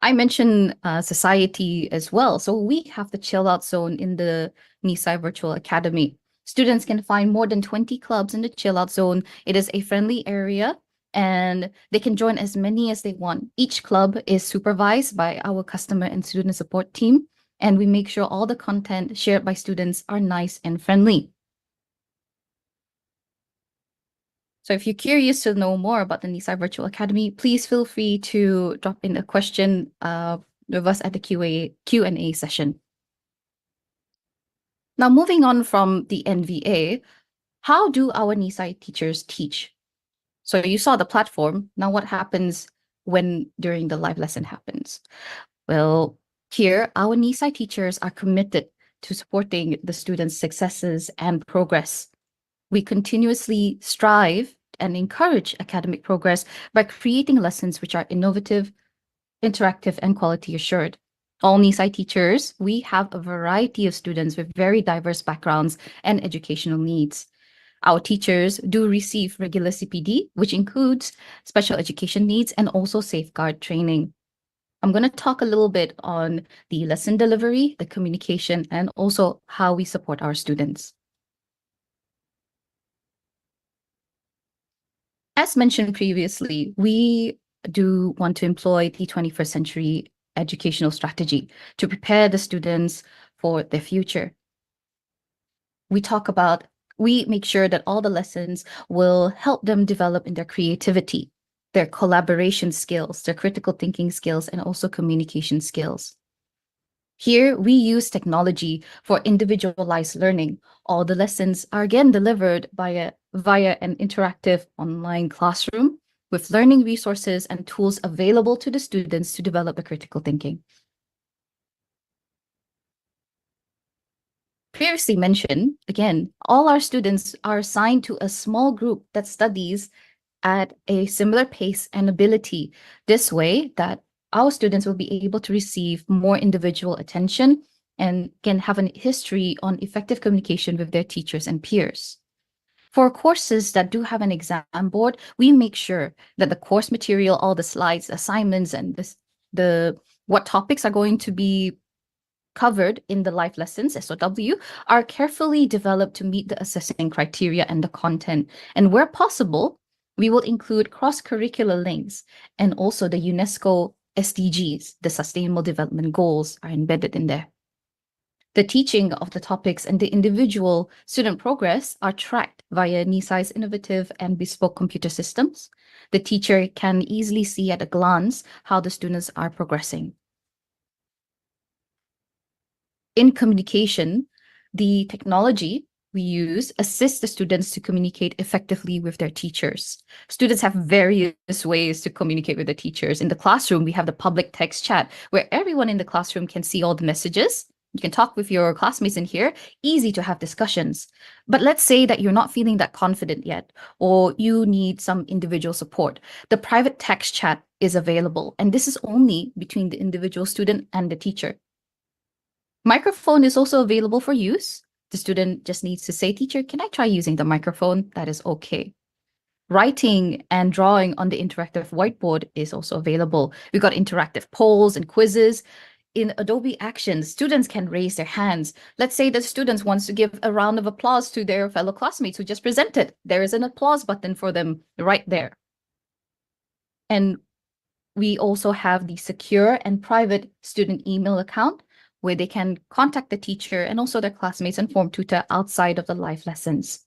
I mentioned society as well. So we have the chill out zone in the Nisai Virtual Academy. Students can find more than 20 clubs in the chill out zone. It is a friendly area and they can join as many as they want. Each club is supervised by our customer and student support team, and we make sure all the content shared by students are nice and friendly. So if you're curious to know more about the Nisai Virtual Academy, please feel free to drop in a question with us at the Q&A session. Now, moving on from the NVA, how do our Nisai teachers teach? So you saw the platform. Now what happens during the live lesson happens? Well, here, our Nisai teachers are committed to supporting the students' successes and progress. We continuously strive and encourage academic progress by creating lessons which are innovative, interactive, and quality assured. All Nisai teachers, we have a variety of students with very diverse backgrounds and educational needs. Our teachers do receive regular CPD, which includes special education needs and also safeguard training. I'm going to talk a little bit on the lesson delivery, the communication, and also how we support our students. As mentioned previously, we do want to employ the 21st century educational strategy to prepare the students for their future. We make sure that all the lessons will help them develop in their creativity, their collaboration skills, their critical thinking skills, and also communication skills. Here, we use technology for individualized learning. All the lessons are again delivered via an interactive online classroom with learning resources and tools available to the students to develop the critical thinking. Previously mentioned, again, all our students are assigned to a small group that studies at a similar pace and ability. This way that our students will be able to receive more individual attention and can have a history on effective communication with their teachers and peers. For courses that do have an exam board, we make sure that the course material, all the slides, assignments, and what topics are going to be covered in the life lessons, SOW, are carefully developed to meet the assessing criteria and the content. And where possible, we will include cross-curricular links, and also the UNESCO SDGs, the Sustainable Development Goals, are embedded in there. The teaching of the topics and the individual student progress are tracked via Nisai's innovative and bespoke computer systems. The teacher can easily see at a glance how the students are progressing. In communication, the technology we use assists the students to communicate effectively with their teachers. Students have various ways to communicate with the teachers. In the classroom, we have the public text chat where everyone in the classroom can see all the messages. You can talk with your classmates in here, easy to have discussions. But let's say that you're not feeling that confident yet, or you need some individual support. The private text chat is available, and this is only between the individual student and the teacher. Microphone is also available for use. The student just needs to say, "Teacher, can I try using the microphone?" That is okay. Writing and drawing on the interactive whiteboard is also available. We've got interactive polls and quizzes. In Adobe Action, students can raise their hands. Let's say the students wants to give a round of applause to their fellow classmates who just presented. There is an applause button for them right there. And we also have the secure and private student email account where they can contact the teacher and also their classmates and form tutor outside of the live lessons.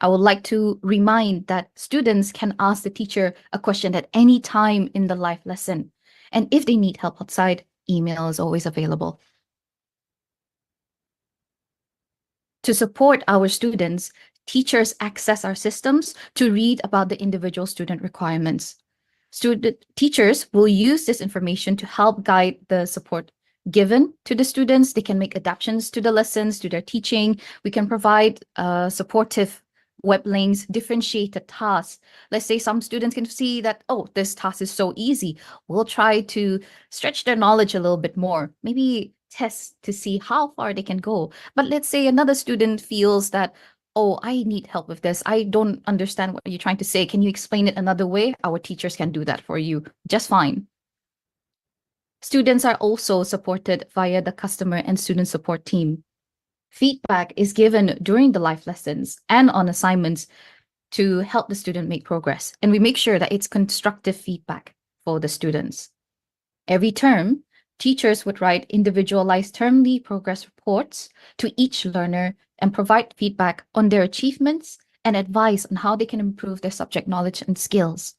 I would like to remind that students can ask the teacher a question at any time in the live lesson. And if they need help outside, email is always available. To support our students, teachers access our systems to read about the individual student requirements. Teachers will use this information to help guide the support given to the students. They can make adaptations to the lessons, to their teaching. We can provide supportive web links, differentiated tasks. Let's say some students can see that, oh, this task is so easy. We'll try to stretch their knowledge a little bit more, maybe test to see how far they can go. But let's say another student feels that, oh, I need help with this. I don't understand what you're trying to say. Can you explain it another way? Our teachers can do that for you just fine. Students are also supported via the customer and student support team. Feedback is given during the live lessons and on assignments to help the student make progress. And we make sure that it's constructive feedback for the students. Every term, teachers would write individualized termly progress reports to each learner and provide feedback on their achievements and advice on how they can improve their subject knowledge and skills.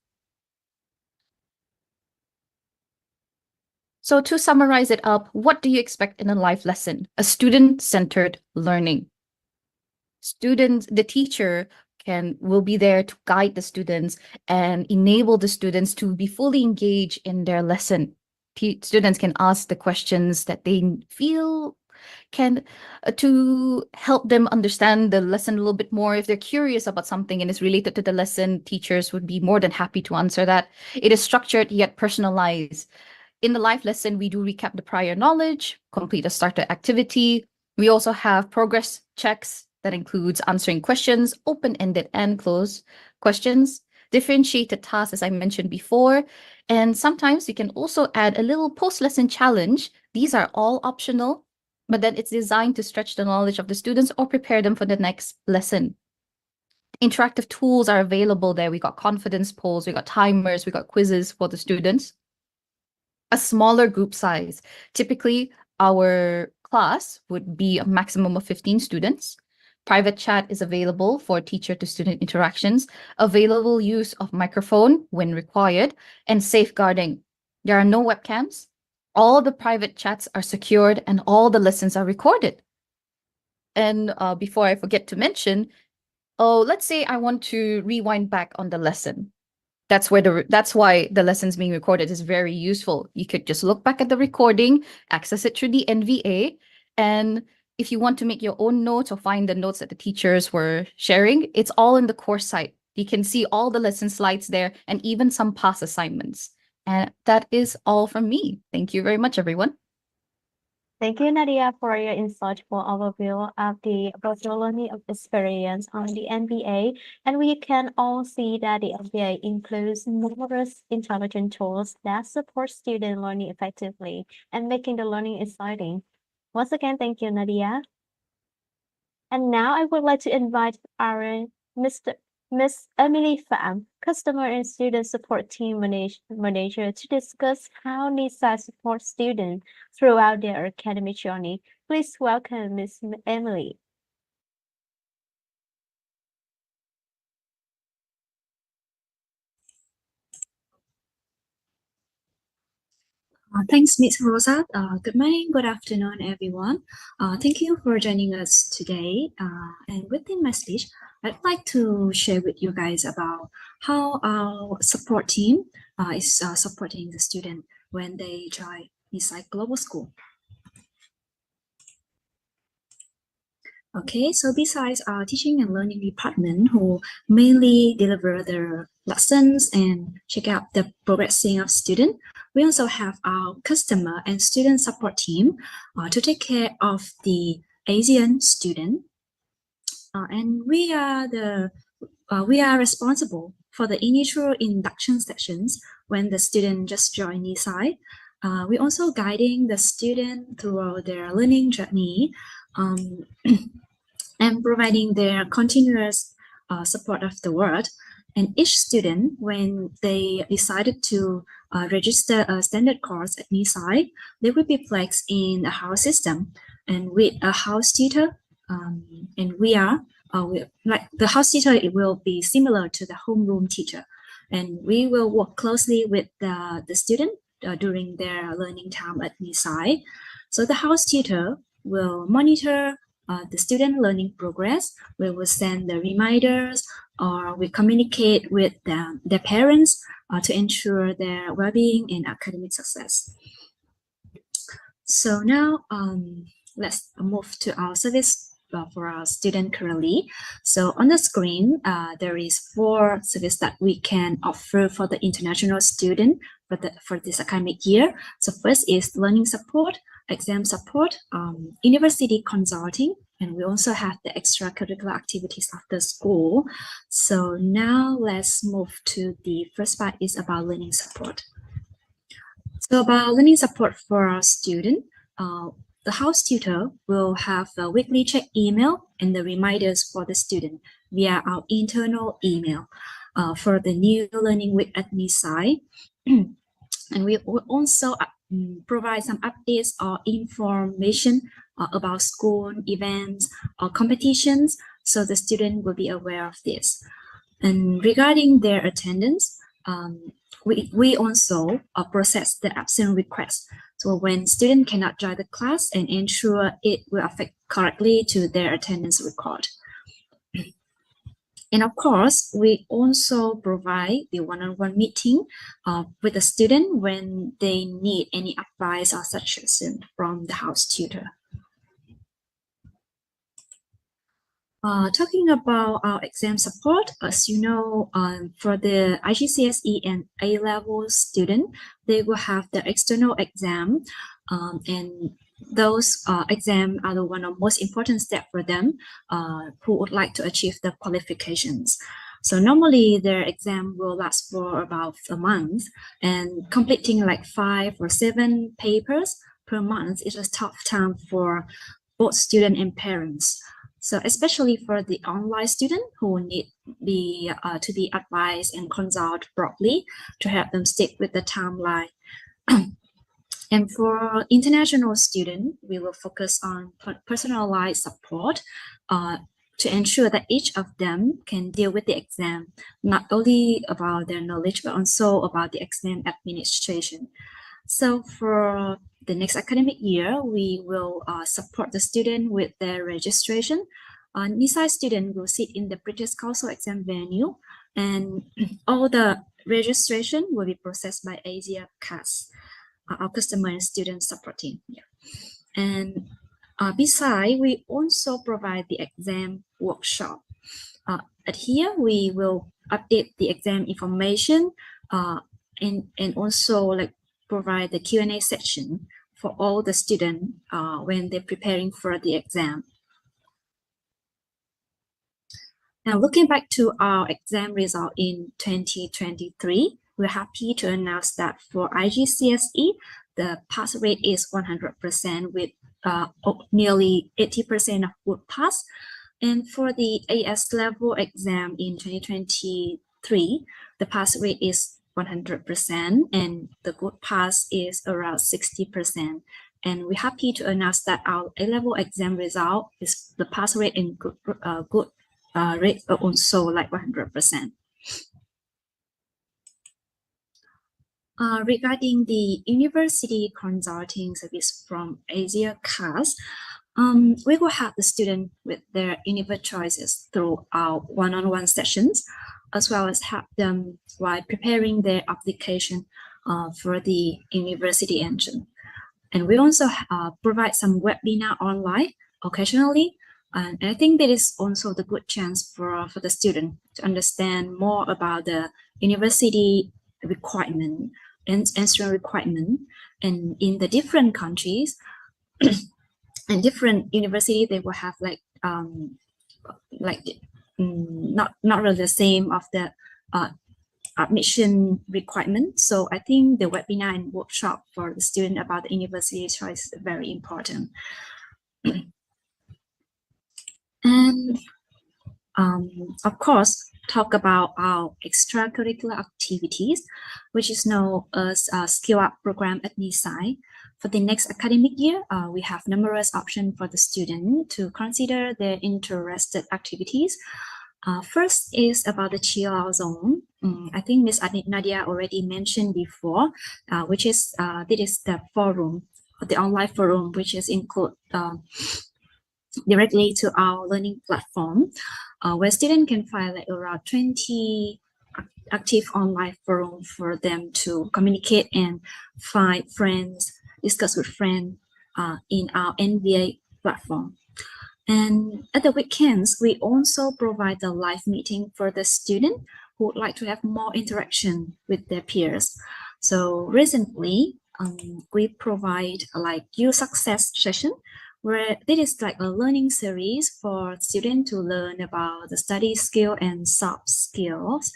So to summarize it up, what do you expect in a live lesson? A student-centered learning. The teacher will be there to guide the students and enable the students to be fully engaged in their lesson. Students can ask the questions that they feel can to help them understand the lesson a little bit more. If they're curious about something and is related to the lesson, teachers would be more than happy to answer that. It is structured yet personalized. In the live lesson, we do recap the prior knowledge, complete a starter activity. We also have progress checks that includes answering questions, open-ended and closed questions, differentiated tasks, as I mentioned before. And sometimes we can also add a little post-lesson challenge. These are all optional, but then it's designed to stretch the knowledge of the students or prepare them for the next lesson. Interactive tools are available there. We got confidence polls, we got timers, we got quizzes for the students. A smaller group size. Typically, our class would be a maximum of 15 students. Private chat is available for teacher to student interactions, available use of microphone when required, and safeguarding. There are no webcams. All the private chats are secured and all the lessons are recorded. And before I forget to mention, let's say I want to rewind back on the lesson. That's why the lessons being recorded is very useful. You could just look back at the recording, access it through the NVA, and if you want to make your own notes or find the notes that the teachers were sharing, it's all in the course site. You can see all the lesson slides there and even some past assignments. And that is all from me. Thank you very much, everyone. Thank you, Nadia, for your insightful overview of the virtual learning experience on the MBA. And we can all see that the MBA includes numerous intelligent tools that support student learning effectively and making the learning exciting. Once again, thank you, Nadia. And now I would like to invite our Miss Emily Pham, Customer and Student Support Team Manager, to discuss how Nisai supports students throughout their academic journey. Please welcome Miss Emily. Thanks, Ms. Rosa. Good morning, good afternoon, everyone. Thank you for joining us today. And within my speech, I'd like to share with you guys about how our support team is supporting the student when they join Nisai Global School. Okay, so besides our teaching and learning department, who mainly deliver the lessons and check out the progressing of student, we also have our customer and student support team to take care of the Asian student. And we are responsible for the initial induction sessions when the student just joined Nisai. We also guiding the student throughout their learning journey and providing their continuous support afterward. And each student, when they decided to register a standard course at Nisai, they will be placed in a house system and with a house tutor. And like the house tutor, it will be similar to the homeroom teacher. And we will work closely with the student during their learning time at Nisai. So the house tutor will monitor the student learning progress. We will send the reminders or we communicate with their parents to ensure their well-being and academic success. So now let's move to our service for our student currently. So on the screen, there is 4 services that we can offer for the international student for this academic year. So first is learning support, exam support, university consulting, and we also have the extracurricular activities after school. So now let's move to the first part is about learning support. So about learning support for our student, the house tutor will have a weekly check email and the reminders for the student via our internal email for the new learning week at Nisai. And we will also provide some updates or information about school events or competitions, so the student will be aware of this. And regarding their attendance, we also process the absent request. So when student cannot join the class and ensure it will affect correctly to their attendance record. And of course, we also provide the one-on-one meeting with the student when they need any advice or suggestion from the house tutor. Talking about our exam support, as you know, for the IGCSE and A-level student, they will have the external exam, and those exams are the one of most important step for them who would like to achieve the qualifications. So normally their exam will last for about a month, and completing like 5 or 7 papers per month is a tough time for both student and parents. So especially for the online student who need to be advised and consult broadly to help them stick with the timeline. And for international students, we will focus on personalized support to ensure that each of them can deal with the exam, not only about their knowledge, but also about the exam administration. So for the next academic year, we will support the student with their registration. Nisai student will sit in the British Council exam venue, and all the registration will be processed by Igcse, our customer and student support team. Yeah. And besides, we also provide the exam workshop. At here, we will update the exam information and also like provide the Q&A section for all the students when they're preparing for the exam. Now, looking back to our exam result in 2023, we're happy to announce that for IGCSE, the pass rate is 100% with nearly 80% of good pass. And for the AS level exam in 2023, the pass rate is 100% and the good pass is around 60%. And we're happy to announce that our A-level exam result is the pass rate and good rate are also like 100%. Regarding the university consulting service from Igcse, we will help the student with their university choices through our one-on-one sessions, as well as help them while preparing their application for the university entrance. And we also provide some webinar online occasionally. And I think that is also the good chance for the student to understand more about the university requirement and answering requirement. And in the different countries and different university, they will have not really the same of the admission requirement. So I think the webinar and workshop for the student about the university choice is very important. And of course, talk about our extracurricular activities, which is known as Skill Up program at Nisai. For the next academic year, we have numerous options for the student to consider their interested activities. First is about the chill out zone. I think Ms. Nadia already mentioned before, which is this is the forum, the online forum, which is include directly to our learning platform, where students can find like around 20 active online forums for them to communicate and find friends, discuss with friends in our NBA platform. And at the weekends, we also provide a live meeting for the student who would like to have more interaction with their peers. So recently, we provide like youth success session, where this is like a learning series for students to learn about the study skill and soft skills.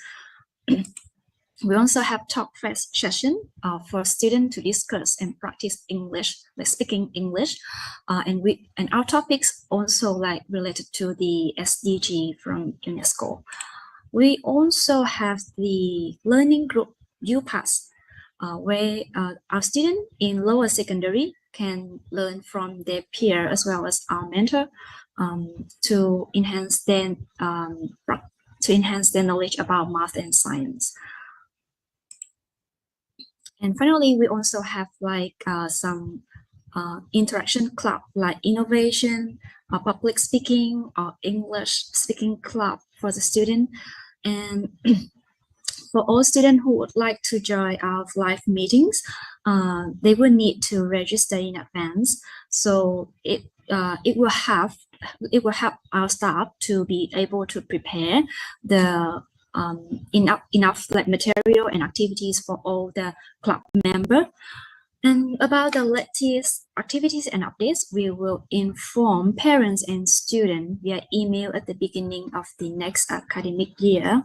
We also have talk fest session for students to discuss and practice English, like speaking English, and our topics also like related to the SDG from UNESCO. We also have the learning group UPass, where our students in lower secondary can learn from their peer as well as our mentor to enhance their knowledge about math and science. And finally, we also have like some interaction club like innovation, public speaking, or English speaking club for the student. And For all students who would like to join our live meetings, they will need to register in advance. So it will help our staff to be able to prepare the enough like material and activities for all the club member. And about the latest activities and updates, we will inform parents and students via email at the beginning of the next academic year.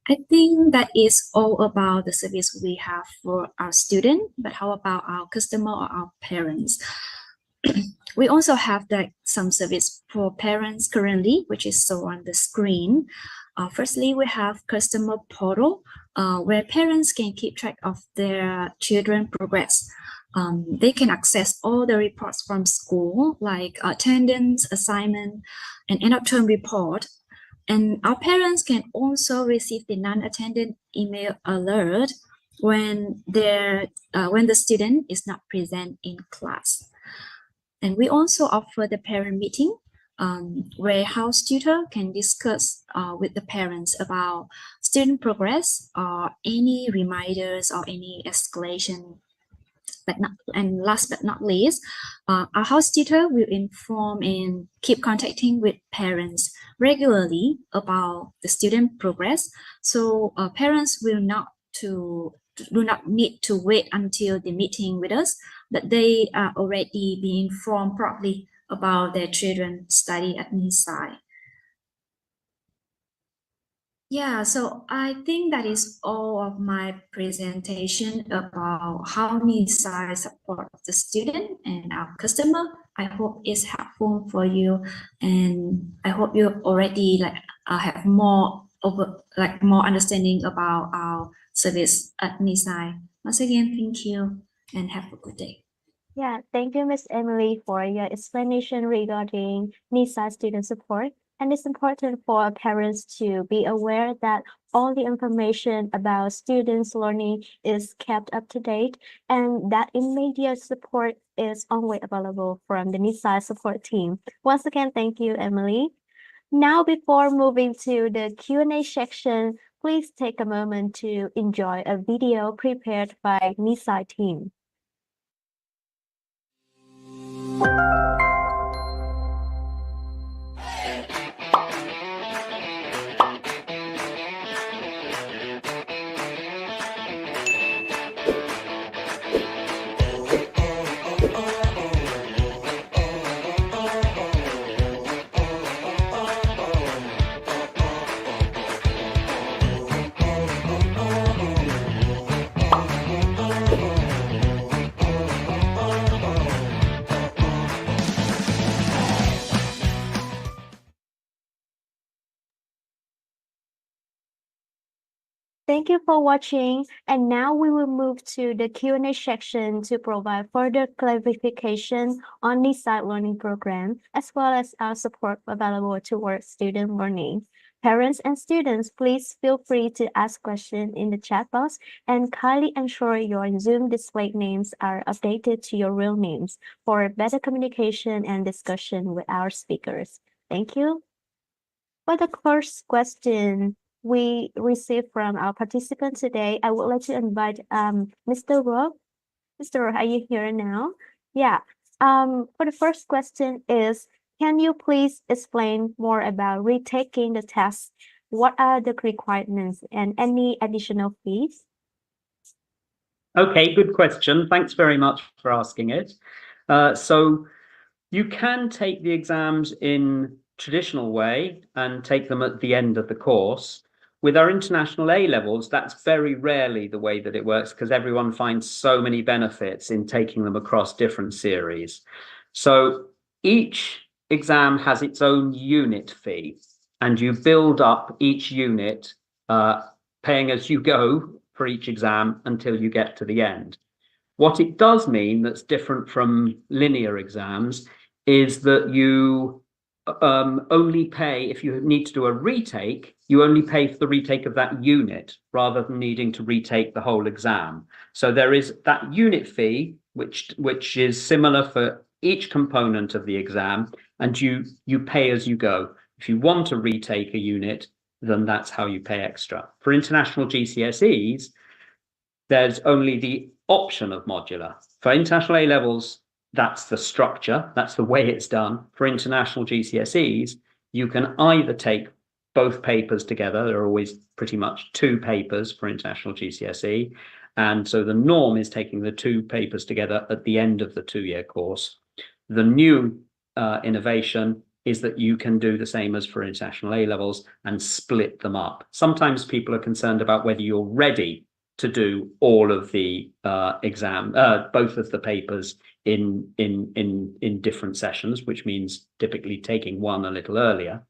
I think that is all about the service we have for our student, but how about our customer or our parents? We also have some service for parents currently, which is shown on the screen. Firstly, we have customer portal, where parents can keep track of their children's progress. They can access all the reports from school, like attendance, assignment, and end of term report. And our parents can also receive the non-attendant email alert when the student is not present in class. And we also offer the parent meeting, where house tutor can discuss with the parents about student progress or any reminders or any escalation. And last but not least, our house tutor will inform and keep contacting with parents regularly about the student progress. So parents do not need to wait until the meeting with us, but they are already being informed properly about their children's study at Nisai. Yeah, so I think that is all of my presentation about how Nisai support the student and our customer. I hope it's helpful for you, and I hope you already have more understanding about our service at Nisai. Once again, thank you and have a good day. Yeah, thank you, Miss Emily, for your explanation regarding Nisai student support. And it's important for parents to be aware that all the information about students' learning is kept up to date, and that immediate support is always available from the Nisai support team. Once again, thank you, Emily. Now, before moving to the Q&A section, please take a moment to enjoy a video prepared by Nisai team. Thank you for watching, and now we will move to the Q&A section to provide further clarification on Nisai learning program, as well as our support available towards student learning. Parents and students, please feel free to ask questions in the chat box, and kindly ensure your Zoom display names are updated to your real names for better communication and discussion with our speakers. Thank you. For the first question we received from our participant today, I would like to invite Mr. Rob. Mr. Rob, are you here now? Yeah. For the first question is, can you please explain more about retaking the test? What are the requirements and any additional fees? Okay, good question. Thanks very much for asking it. So you can take the exams in traditional way and take them at the end of the course. With our international A levels, that's very rarely the way that it works, because everyone finds so many benefits in taking them across different series. So each exam has its own unit fee, and you build up each unit, paying as you go for each exam until you get to the end. What it does mean that's different from linear exams is that you only pay, if you need to do a retake, you only pay for the retake of that unit rather than needing to retake the whole exam. So there is that unit fee, which is similar for each component of the exam, and you pay as you go. If you want to retake a unit, then that's how you pay extra. For international GCSEs, there's only the option of modular. For international A levels, that's the structure, that's the way it's done. For international GCSEs, you can either take both papers together. There are always pretty much 2 papers for international GCSE. And so the norm is taking the 2 papers together at the end of the 2-year course. The new innovation is that you can do the same as for international A levels and split them up. Sometimes people are concerned about whether you're ready to do all of the both of the papers in different sessions, which means typically taking one a little earlier.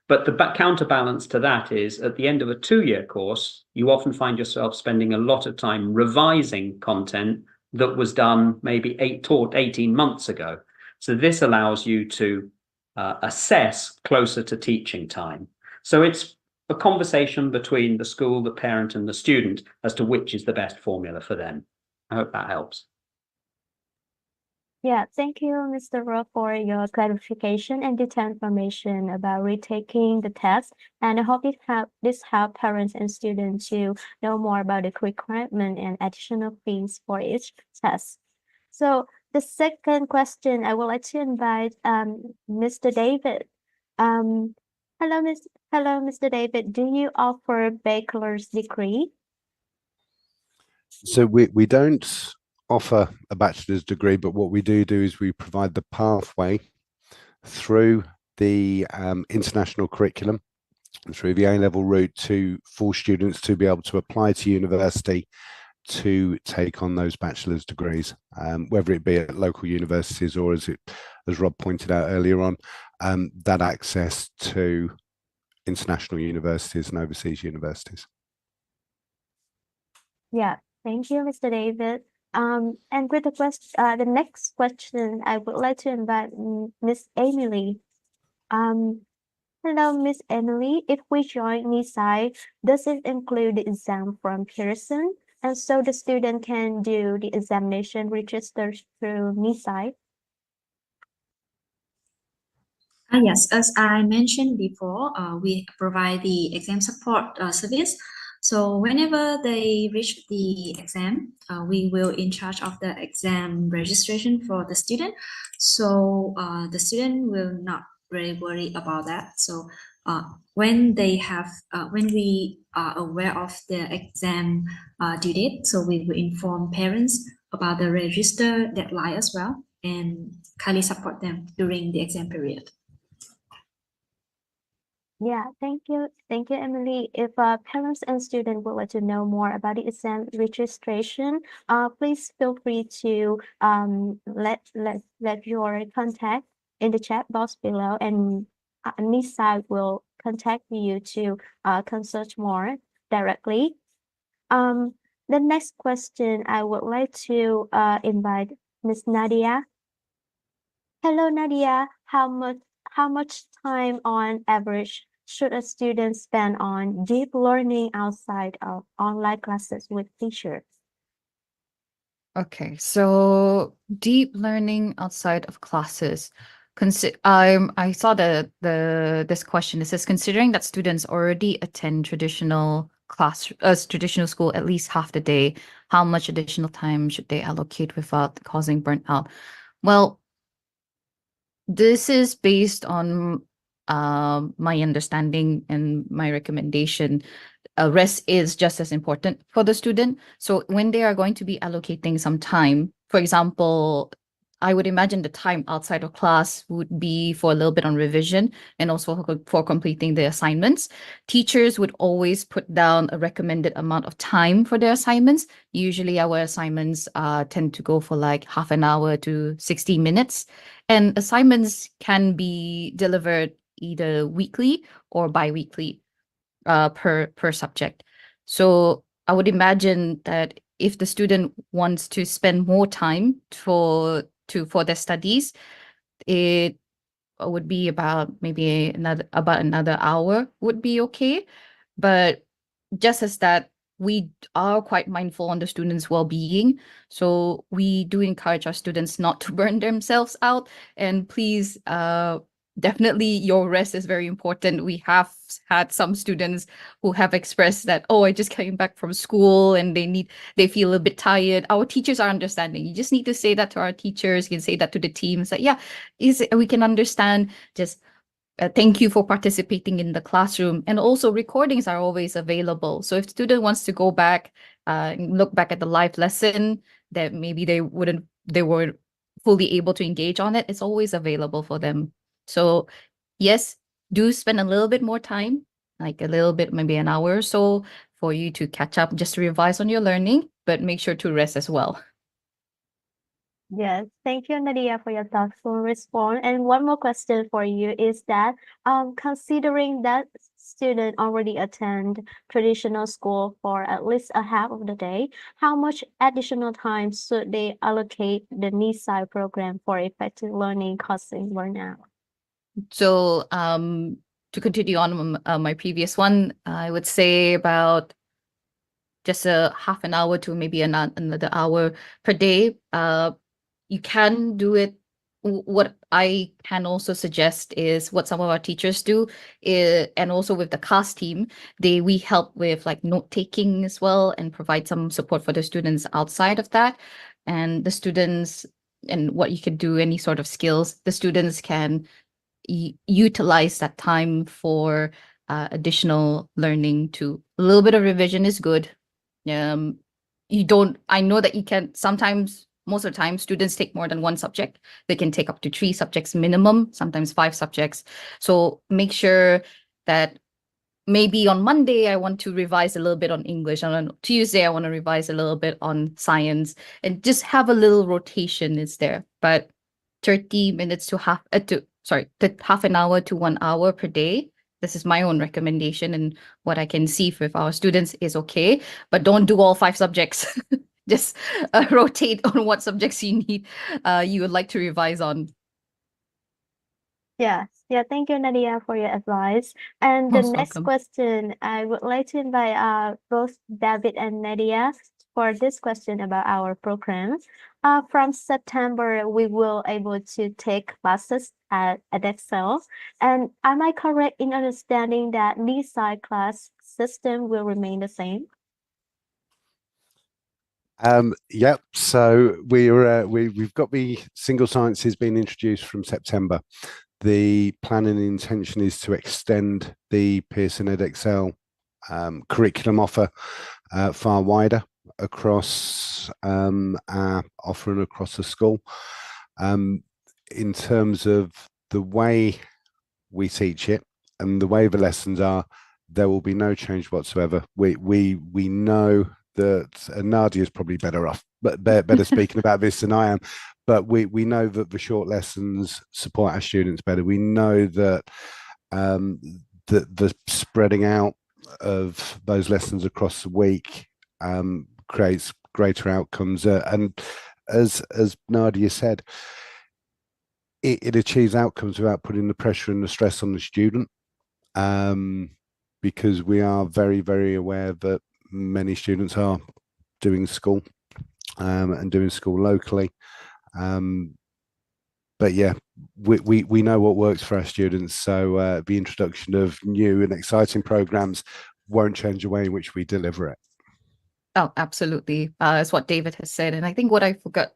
But the counterbalance to that is at the end of a 2-year course, you often find yourself spending a lot of time revising content that was done maybe 18 months ago. So this allows you to assess closer to teaching time. So it's a conversation between the school, the parent, and the student as to which is the best formula for them. I hope that helps. Yeah, thank you, Mr. Ro, for your clarification and detailed information about retaking the test. And I hope this help parents and students to know more about the requirement and additional fees for each test. So the second question, I would like to invite Mr. David. Hello, Mr. David. Do you offer bachelor's degree? So we don't offer a bachelor's degree, but what we do is we provide the pathway through the international curriculum, through the A-level route for students to be able to apply to university to take on those bachelor's degrees, whether it be at local universities or as Rob pointed out earlier on, that access to international universities and overseas universities. Yeah, thank you, Mr. David. And with the next question, I would like to invite Miss Emily. Hello, Miss Emily. If we join Nisai, does it include the exam from Pearson? And so the student can do the examination registered through Nisai? Yes, as I mentioned before, we provide the exam support service. So whenever they reach the exam, we will in charge of the exam registration for the student. So the student will not really worry about that. So when we are aware of the exam due date, so we will inform parents about the register deadline as well and kindly support them during the exam period. Yeah, thank you, Emily. If parents and students would like to know more about the exam registration, please feel free to let your contact in the chat box below, and Nisai will contact you to consult more directly. The next question, I would like to invite Miss Nadia. Hello, Nadia. How much time on average should a student spend on deep learning outside of online classes with teachers? Okay, so deep learning outside of classes. I saw this question. It says, considering that students already attend traditional school at least half the day, how much additional time should they allocate without causing burnout? Well, this is based on my understanding and my recommendation. Rest is just as important for the student. So when they are going to be allocating some time, for example, I would imagine the time outside of class would be for a little bit on revision and also for completing the assignments. Teachers would always put down a recommended amount of time for their assignments. Usually our assignments tend to go for like half an hour to 60 minutes. And assignments can be delivered either weekly or bi-weekly per subject. So I would imagine that if the student wants to spend more time for their studies, it would be about maybe another hour would be okay. But just as that, we are quite mindful on the students' well-being. So we do encourage our students not to burn themselves out, and please definitely your rest is very important. We have had some students who have expressed that, oh, I just came back from school and they feel a bit tired. Our teachers are understanding. You just need to say that to our teachers. You can say that to the teams that, yeah, we can understand. Just thank you for participating in the classroom. And also recordings are always available. So if student wants to go back, look back at the live lesson that maybe they weren't fully able to engage on it, it's always available for them. So yes, do spend a little bit more time, like a little bit, maybe an hour or so, for you to catch up, just to revise on your learning, but make sure to rest as well. Yes, thank you, Nadia, for your thoughtful response. And one more question for you is that, considering that student already attend traditional school for at least a half of the day, how much additional time should they allocate the Nisai program for effective learning causing burnout? So to continue on my previous one, I would say about just a half an hour to maybe another hour per day. You can do it. What I can also suggest is what some of our teachers do, and also with the class team, we help with like note taking as well and provide some support for the students outside of that. And the students, and what you can do, any sort of skills, the students can utilize that time for additional learning. To a little bit of revision is good. I know that you can sometimes, most of the time, students take more than one subject. They can take up to 3 subjects minimum, sometimes 5 subjects. So make sure that maybe on Monday, I want to revise a little bit on English. And on Tuesday, I want to revise a little bit on science, and just have a little rotation is there. But 30 minutes to half an hour to 1 hour per day. This is my own recommendation, and what I can see with our students is okay, but don't do all 5 subjects. Just rotate on what subjects you would like to revise on. Yes. Yeah, thank you, Nadia, for your advice. And the Most next welcome. question, I would like to invite both David and Nadia for this question about our program. From September, we will able to take classes at Excel. And am I correct in understanding that Nisai class system will remain the same? Yep. So we've got the single sciences being introduced from September. The plan and intention is to extend the Pearson Edexcel curriculum offer far wider across our offering across the school. In terms of the way we teach it and the way the lessons are, there will be no change whatsoever. We know that Nadia is probably better off, but better speaking about this than I am. But we know that the short lessons support our students better. We know that the spreading out of those lessons across the week creates greater outcomes. And as Nadia said, it achieves outcomes without putting the pressure and the stress on the student, because we are very, very aware that many students are doing school and doing school locally. But yeah, we know what works for our students. So the introduction of new and exciting programs won't change the way in which we deliver it. Oh, absolutely. It's what David has said. And I think what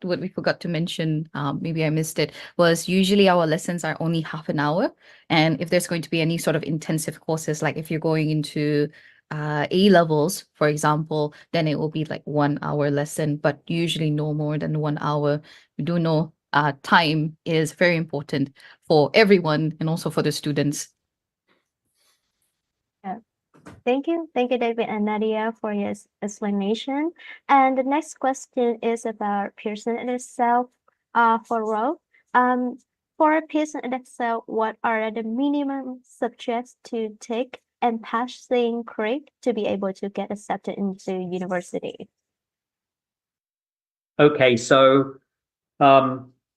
we forgot to mention, maybe I missed it, was usually our lessons are only half an hour. And if there's going to be any sort of intensive courses, like if you're going into A levels, for example, then it will be like 1 hour lesson, but usually no more than 1 hour. We do know time is very important for everyone and also for the students. Yeah. Thank you, David and Nadia, for your explanation. And the next question is about Pearson in itself. For Ro, for Pearson in Excel, what are the minimum subjects to take and passing grade to be able to get accepted into university? Okay, so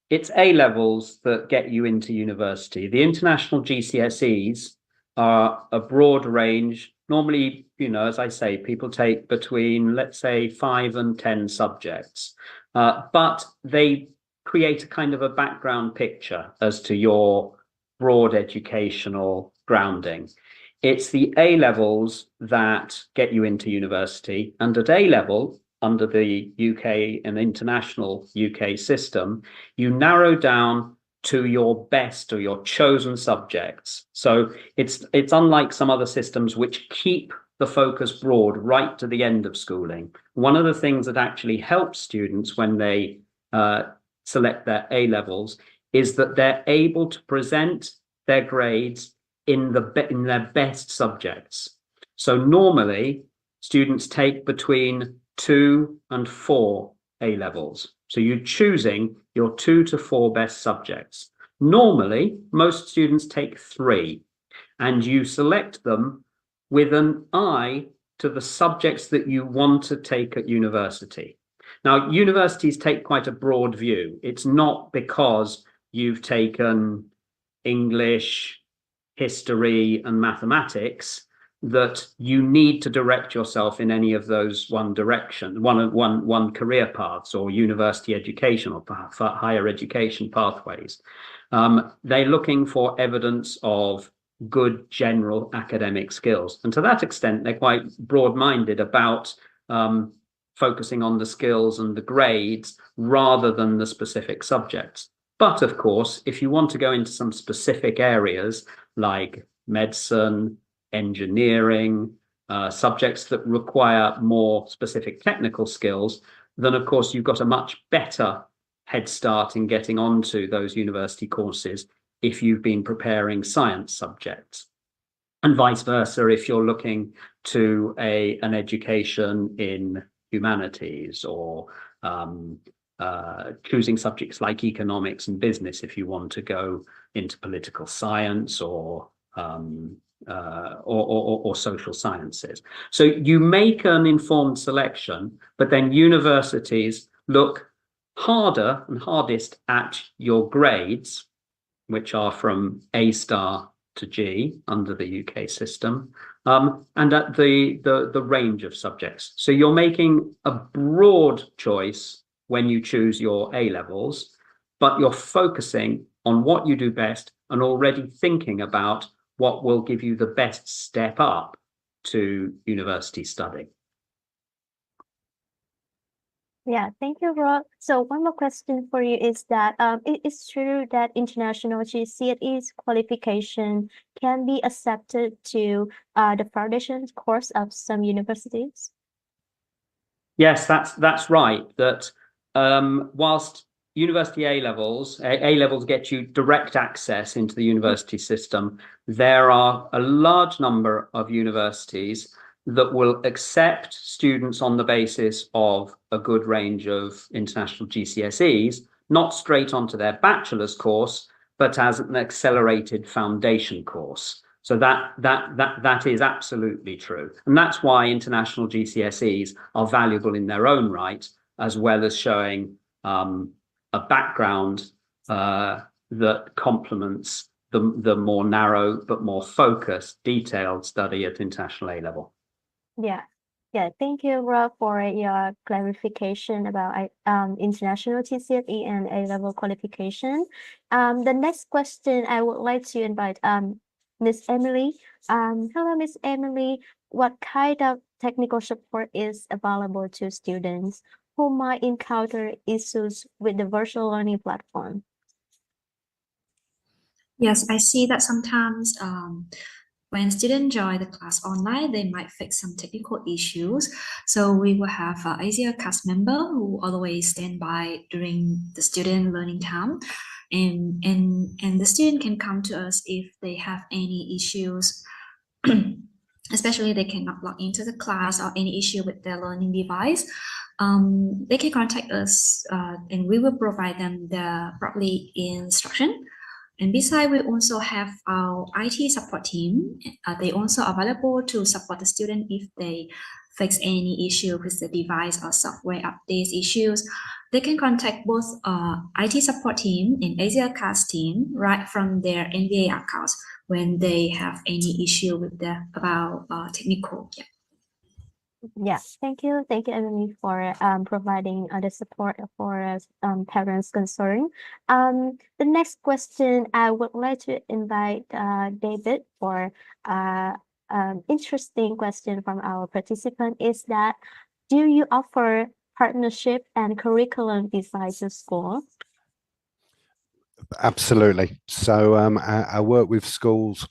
it's A levels that get you into university. The international GCSEs are a broad range. Normally, as I say, people take between, let's say, 5 and 10 subjects, but they create a kind of a background picture as to your broad educational grounding. It's the A levels that get you into university, and at A level, under the UK and international UK system, you narrow down to your best or your chosen subjects. So it's unlike some other systems which keep the focus broad right to the end of schooling. One of the things that actually helps students when they select their A levels is that they're able to present their grades in their best subjects. So normally students take between 2 and 4 A levels. So you're choosing your 2 to 4 best subjects. Normally, most students take 3, and you select them with an eye to the subjects that you want to take at university. Now, universities take quite a broad view. It's not because you've taken English, history, and mathematics that you need to direct yourself in any of those one career paths or university education or higher education pathways. They're looking for evidence of good general academic skills, and to that extent they're quite broad-minded about focusing on the skills and the grades rather than the specific subjects. But of course, if you want to go into some specific areas like medicine, engineering, subjects that require more specific technical skills, then of course you've got a much better head start in getting onto those university courses if you've been preparing science subjects. And vice versa, if you're looking to an education in humanities or choosing subjects like economics and business if you want to go into political science or social sciences. So you make an informed selection, but then universities look harder and hardest at your grades, which are from A star to G under the UK system, and at the range of subjects. So you're making a broad choice when you choose your A levels, but you're focusing on what you do best and already thinking about what will give you the best step up to university study. Yeah, thank you, Rob. So one more question for you is that it is true that international GCSE qualification can be accepted to the foundation course of some universities? Yes, that's right. That whilst university A levels get you direct access into the university system, there are a large number of universities that will accept students on the basis of a good range of international GCSEs, not straight onto their bachelor's course, but as an accelerated foundation course. So that is absolutely true. And that's why international GCSEs are valuable in their own right, as well as showing a background that complements the more narrow but more focused, detailed study at international A level. Yeah. Thank you, Rob, for your clarification about international GCSE and A-level qualification. The next question I would like to invite Miss Emily. Hello, Miss Emily. What kind of technical support is available to students who might encounter issues with the virtual learning platform? Yes, I see that sometimes when students join the class online, they might face some technical issues. So we will have an Igcse cast member who always stand by during the student learning time. And the student can come to us if they have any issues, especially they cannot log into the class or any issue with their learning device. They can contact us and we will provide them the properly instruction. And besides, we also have our IT support team. They also available to support the student if they face any issue with the device or software updates issues. They can contact both IT support team and Igcse cast team right from their NBA accounts when they have any issue with about technical. Yeah. Yeah, thank you, Emily, for providing the support for parents concerned. The next question, I would like to invite David for interesting question from our participant is that, do you offer partnership and curriculum besides the school? Absolutely. So our work with schools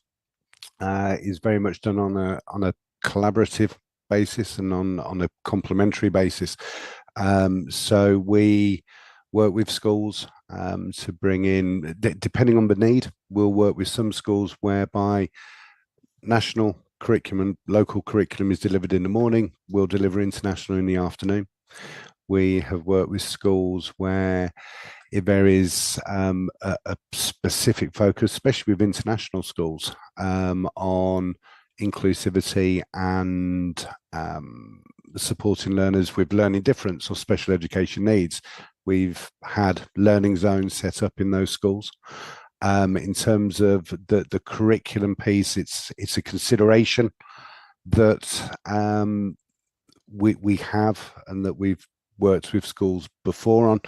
is very much done on a collaborative basis and on a complementary basis. So we work with schools to bring in, depending on the need, we'll work with some schools whereby national curriculum, local curriculum is delivered in the morning, we'll deliver international in the afternoon. We have worked with schools where if there is a specific focus, especially with international schools, on inclusivity and supporting learners with learning difference or special education needs, we've had learning zones set up in those schools. In terms of the curriculum piece, it's a consideration that we have and that we've worked with schools before on,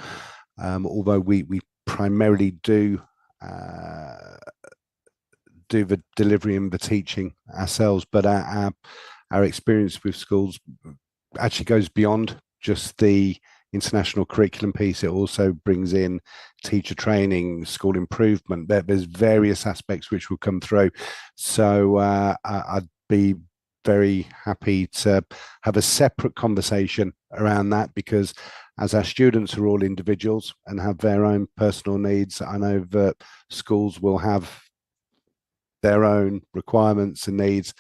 although we primarily do the delivery and the teaching ourselves, but our experience with schools actually goes beyond just the international curriculum piece. It also brings in teacher training, school improvement. There's various aspects which will come through. So I'd be very happy to have a separate conversation around that, because as our students are all individuals and have their own personal needs, I know that schools will have their own requirements and needs.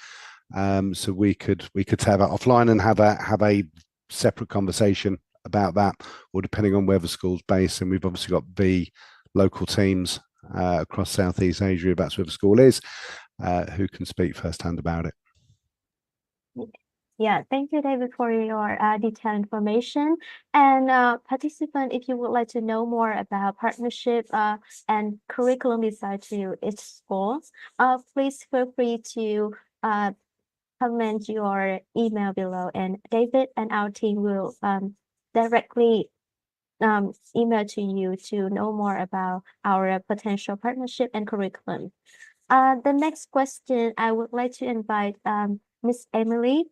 So we could have that offline and have a separate conversation about that, or depending on where the school's based. And we've obviously got the local teams across Southeast Asia, if that's where the school is, who can speak firsthand about it. Yeah, thank you, David, for your detailed information. And participant, if you would like to know more about partnership and curriculum design to each school, please feel free to comment your email below, and David and our team will directly email to you to know more about our potential partnership and curriculum. The next question, I would like to invite Miss Emily.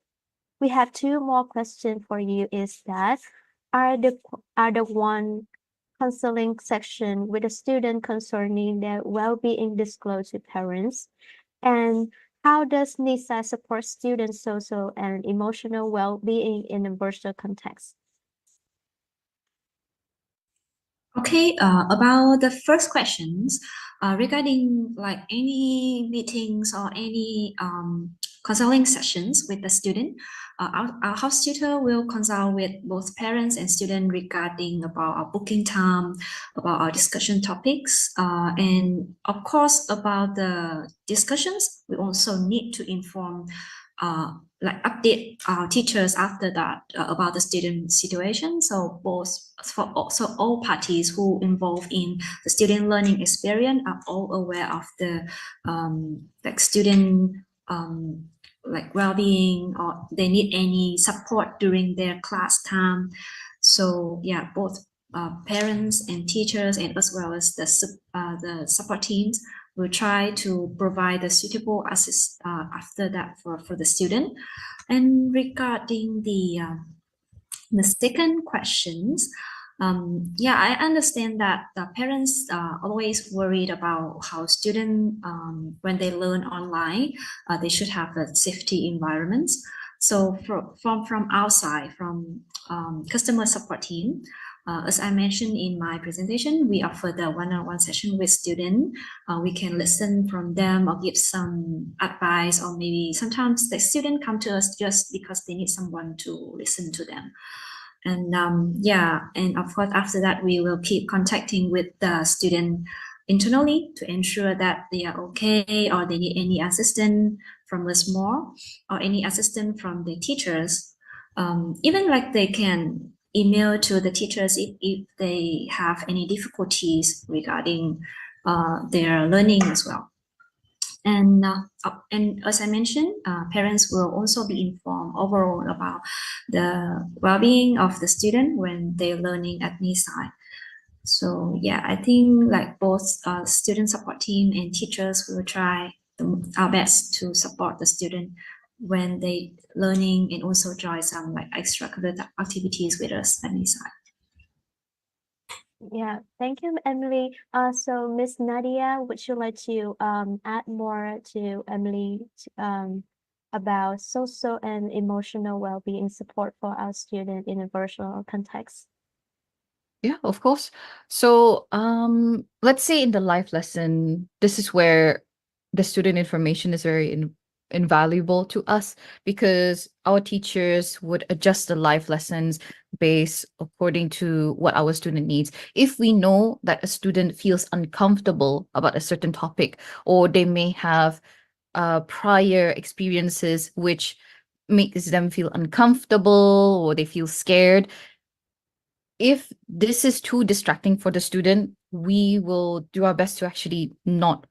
We have two more questions for you. Is that are the one counseling section with a student concerning their well-being disclosed to parents, and how does Nisai support students' social and emotional well-being in a virtual context? Okay, about the first questions, regarding like any meetings or any counseling sessions with the student, our house tutor will consult with both parents and student regarding about our booking time, about our discussion topics, and of course about the discussions. We also need to inform like update our teachers after that about the student situation. So all parties who involved in the student learning experience are all aware of the like student like well-being, or they need any support during their class time. So yeah, both parents and teachers, and as well as the support teams, will try to provide a suitable assist after that for the student. And regarding the second questions, yeah, I understand that the parents are always worried about how students, when they learn online, they should have a safety environments. So from outside, from customer support team, as I mentioned in my presentation, we offer the one-on-one session with students. We can listen from them or give some advice, or maybe sometimes the student come to us just because they need someone to listen to them. And yeah, and of course, after that, we will keep contacting with the student internally to ensure that they are okay, or they need any assistance from us more, or any assistance from the teachers. Even like they can email to the teachers if they have any difficulties regarding their learning as well. And as I mentioned, parents will also be informed overall about the well-being of the student when they're learning at Nisai. So yeah, I think like both student support team and teachers will try our best to support the student when they learning, and also join some like extracurricular activities with us at Nisai. Yeah, thank you, Emily. So Miss Nadia, would you like to add more to Emily about social and emotional well-being support for our student in a virtual context? Yeah, of course. So let's say in the live lesson, this is where the student information is very invaluable to us, because our teachers would adjust the live lessons based according to what our student needs. If we know that a student feels uncomfortable about a certain topic, or they may have prior experiences which makes them feel uncomfortable, or they feel scared, if this is too distracting for the student, we will do our best to actually not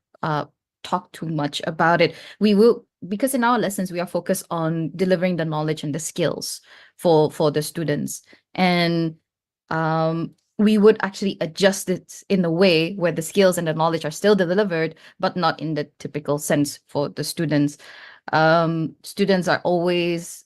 talk too much about it. We will, because in our lessons, we are focused on delivering the knowledge and the skills for the students. And we would actually adjust it in a way where the skills and the knowledge are still delivered, but not in the typical sense for the students. Students are always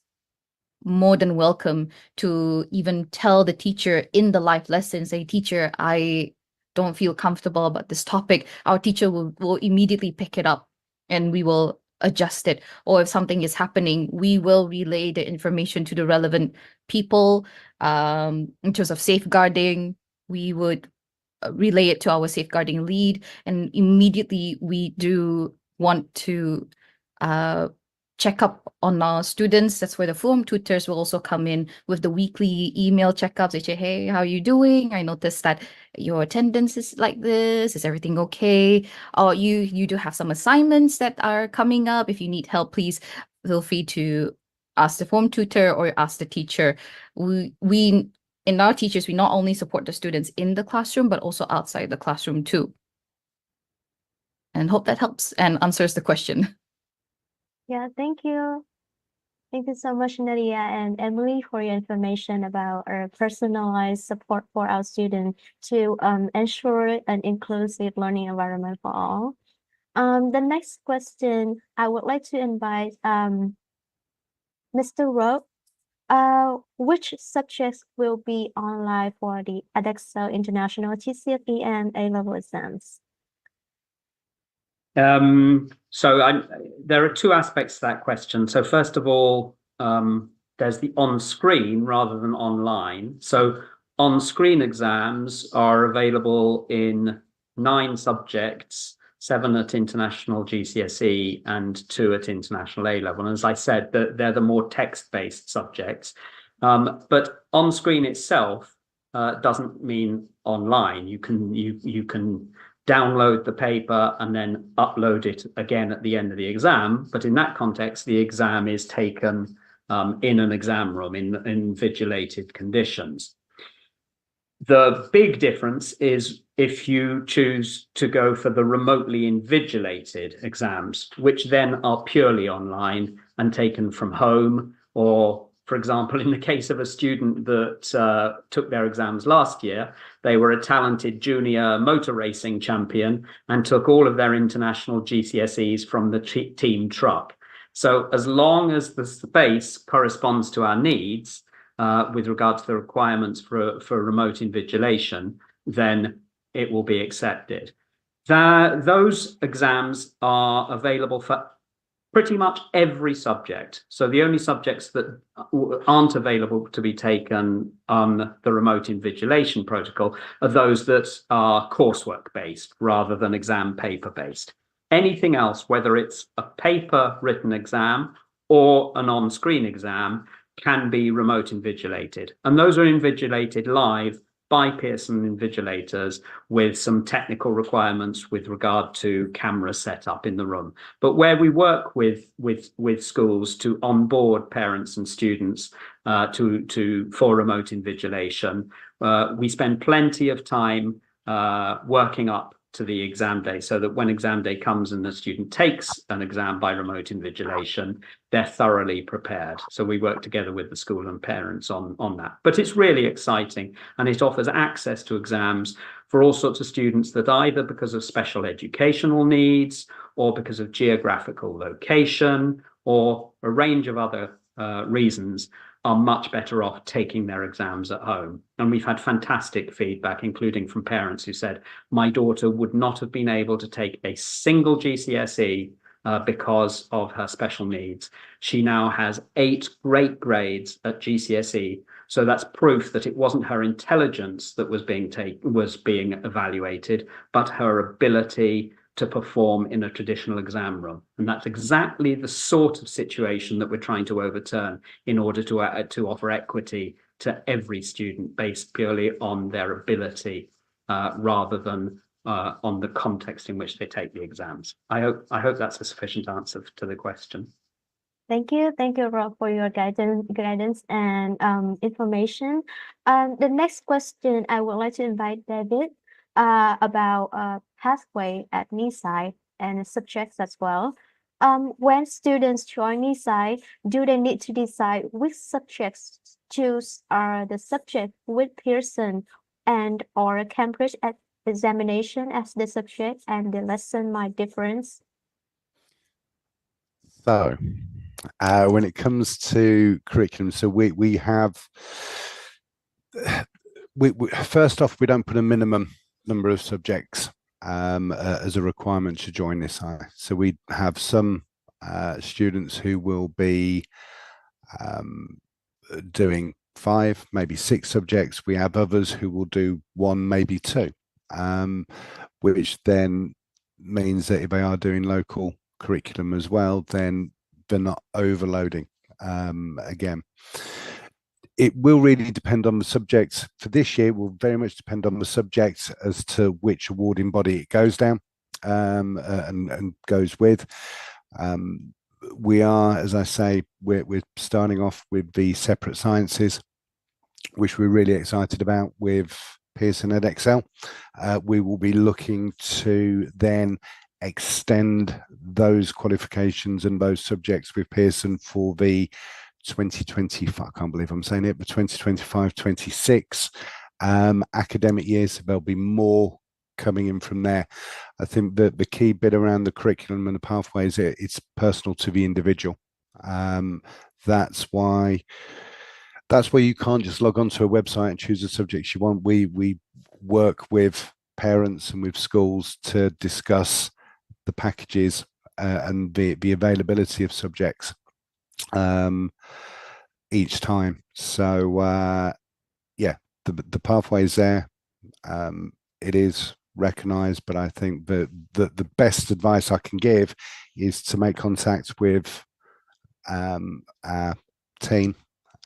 more than welcome to even tell the teacher in the live lesson, say, teacher, I don't feel comfortable about this topic. Our teacher will immediately pick it up and we will adjust it. Or if something is happening, we will relay the information to the relevant people. In terms of safeguarding, we would relay it to our safeguarding lead, and immediately we do want to check up on our students. That's where the form tutors will also come in with the weekly email checkups. They say, hey, how are you doing? I noticed that your attendance is like this. Is everything okay? Or you do have some assignments that are coming up. If you need help, please feel free to ask the form tutor or ask the teacher. We in our teachers, we not only support the students in the classroom, but also outside the classroom too. And hope that helps and answers the question. Yeah, thank you. Thank you so much, Nadia and Emily, for your information about our personalized support for our students to ensure an inclusive learning environment for all. The next question, I would like to invite Mr. Rowe. Which subjects will be online for the Igcse International GCSE and A-level exams? There are two aspects to that question. So first of all, there's the on-screen rather than online. So on-screen exams are available in 9 subjects, 7 at international GCSE and 2 at international A-level. And as I said, they're the more text-based subjects. But on-screen itself doesn't mean online. You can download the paper and then upload it again at the end of the exam. But in that context, the exam is taken in an exam room in invigilated conditions. The big difference is if you choose to go for the remotely invigilated exams, which then are purely online and taken from home, or for example, in the case of a student that took their exams last year, they were a talented junior motor racing champion and took all of their international GCSEs from the team truck. So as long as the space corresponds to our needs with regard to the requirements for remote invigilation, then it will be accepted. Those exams are available for pretty much every subject. So the only subjects that aren't available to be taken on the remote invigilation protocol are those that are coursework based rather than exam paper based. Anything else, whether it's a paper written exam or an on-screen exam, can be remote invigilated. And those are invigilated live by Pearson invigilators with some technical requirements with regard to camera setup in the room. But where we work with schools to onboard parents and students for remote invigilation, we spend plenty of time working up to the exam day, so that when exam day comes and the student takes an exam by remote invigilation, they're thoroughly prepared. So we work together with the school and parents on that. But it's really exciting, and it offers access to exams for all sorts of students that either because of special educational needs or because of geographical location or a range of other reasons are much better off taking their exams at home. And we've had fantastic feedback, including from parents who said, my daughter would not have been able to take a single GCSE because of her special needs. She now has 8 great grades at GCSE. So that's proof that it wasn't her intelligence that was being evaluated, but her ability to perform in a traditional exam room. And that's exactly the sort of situation that we're trying to overturn in order to offer equity to every student based purely on their ability rather than on the context in which they take the exams. I hope that's a sufficient answer to the question. Thank you, Rob, for your guidance and information. The next question I would like to invite David about pathway at Nisai and subjects as well. When students join Nisai, do they need to decide which subjects choose the subject with Pearson and or Cambridge examination as the subject, and the lesson might difference? So when it comes to curriculum, so we have first off, we don't put a minimum number of subjects as a requirement to join this. So we have some students who will be doing 5, maybe 6 subjects. We have others who will do 1, maybe 2, which then means that if they are doing local curriculum as well, then they're not overloading. Again, it will really depend on the subjects. For this year, will very much depend on the subjects as to which awarding body it goes down and goes with. We are, as I say, we're starting off with the separate sciences, which we're really excited about with Pearson Edexcel. We will be looking to then extend those qualifications and those subjects with Pearson for the 2025, I can't believe I'm saying it, but 2025-26 academic years. So there'll be more coming in from there. I think that the key bit around the curriculum and the pathways, it's personal to the individual. That's why you can't just log onto a website and choose the subjects you want. We work with parents and with schools to discuss the packages and the availability of subjects each time. So yeah, the pathway is there. It is recognized, but I think that the best advice I can give is to make contact with our team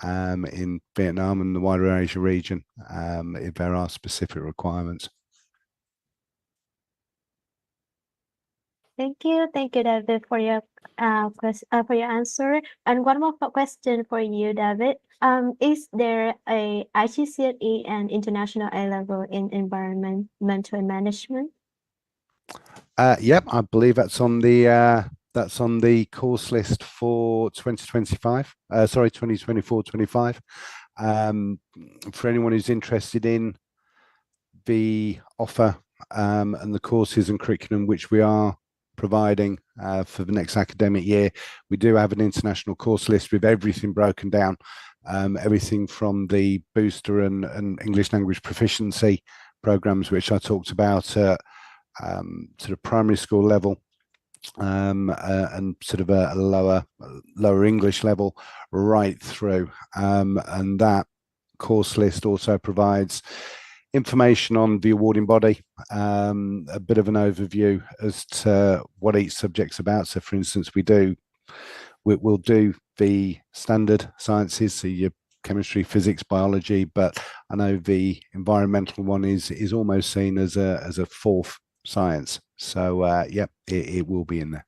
in Vietnam and the wider Asia region if there are specific requirements. Thank you, David, for your answer. And one more question for you, David. Is there a Igcse and international A level in environmental management? Yep, I believe that's on the course list for 2025. Sorry, 2024-25. For anyone who's interested in the offer and the courses and curriculum which we are providing for the next academic year, we do have an international course list with everything broken down, everything from the booster and English language proficiency programs, which I talked about at sort of primary school level, and sort of a lower English level right through, and that course list also provides information on the awarding body, a bit of an overview as to what each subject's about. So for instance, we'll do the standard sciences, so your chemistry, physics, biology, but I know the environmental one is almost seen as a fourth science. So yeah, it will be in there.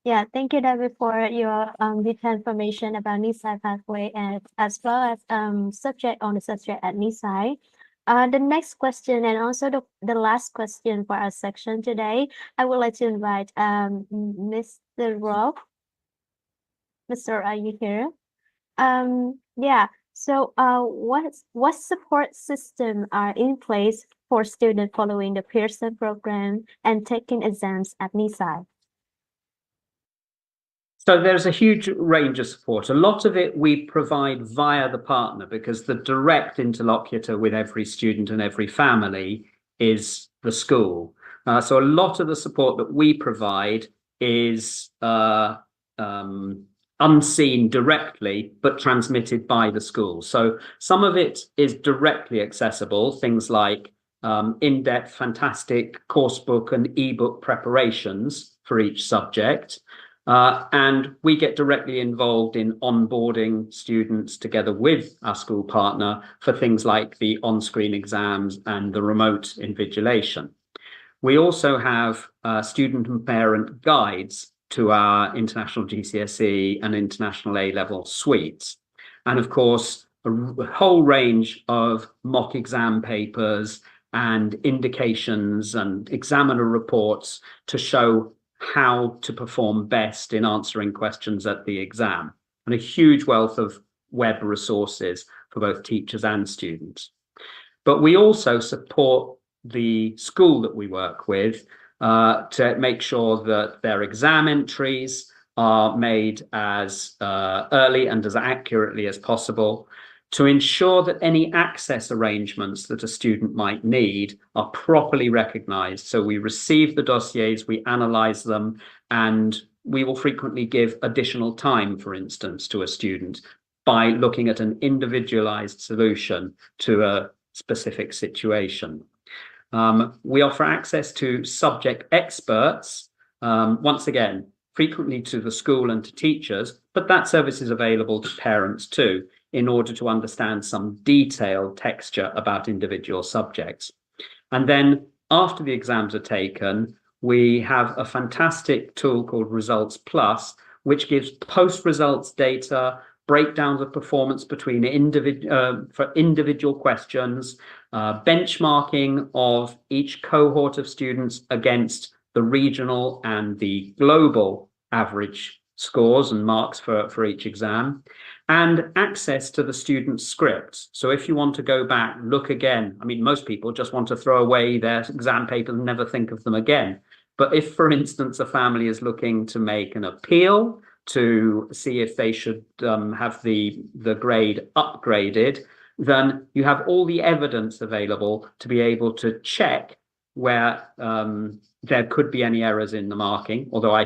Yeah, thank you, David, for your detailed information about Nisai pathway and as well as subject at Nisai. The next question and also the last question for our section today, I would like to invite Mr. Rob. Mr. Are you here? Yeah. So, what support system are in place for students following the Pearson program and taking exams at Nisai? So there's a huge range of support. A lot of it we provide via the partner, because the direct interlocutor with every student and every family is the school. So a lot of the support that we provide is unseen directly, but transmitted by the school. So some of it is directly accessible, things like in-depth, fantastic course book and ebook preparations for each subject. And we get directly involved in onboarding students together with our school partner for things like the on-screen exams and the remote invigilation. We also have student and parent guides to our international GCSE and international A-level suites. And of course, a whole range of mock exam papers and indications and examiner reports to show how to perform best in answering questions at the exam, and a huge wealth of web resources for both teachers and students. But we also support the school that we work with to make sure that their exam entries are made as early and as accurately as possible, to ensure that any access arrangements that a student might need are properly recognized. So we receive the dossiers, we analyze them, and we will frequently give additional time, for instance, to a student by looking at an individualized solution to a specific situation. We offer access to subject experts, once again, frequently to the school and to teachers, but that service is available to parents too, in order to understand some detailed texture about individual subjects. And then after the exams are taken, we have a fantastic tool called Results Plus, which gives post-results data, breakdowns of performance between for individual questions, benchmarking of each cohort of students against the regional and the global average scores and marks for each exam, and access to the student's scripts. So if you want to go back, look again, I mean, most people just want to throw away their exam papers and never think of them again. But if, for instance, a family is looking to make an appeal to see if they should have the grade upgraded, then you have all the evidence available to be able to check where there could be any errors in the marking. Although I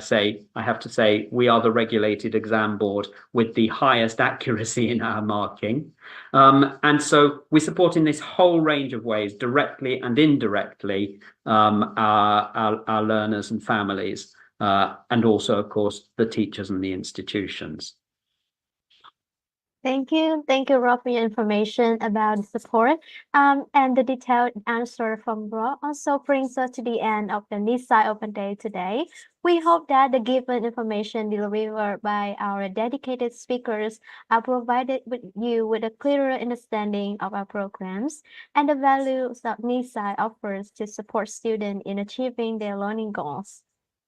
have to say, we are the regulated exam board with the highest accuracy in our marking. And so we support in this whole range of ways, directly and indirectly, our learners and families, and also, of course, the teachers and the institutions. Thank you, Rob, for your information about support. And the detailed answer from Rob also brings us to the end of the Nisai Open Day today. We hope that the given information delivered by our dedicated speakers are provided with you with a clearer understanding of our programs and the values that Nisai offers to support students in achieving their learning goals.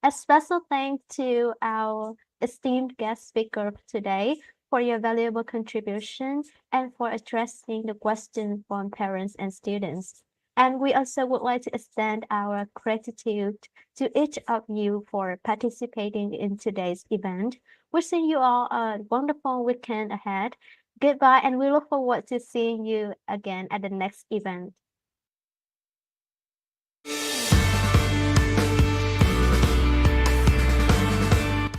A special thanks to our esteemed guest speaker today for your valuable contribution and for addressing the questions from parents and students. And we also would like to extend our gratitude to each of you for participating in today's event. Wishing you all a wonderful weekend ahead. Goodbye, and we look forward to seeing you again at the next event.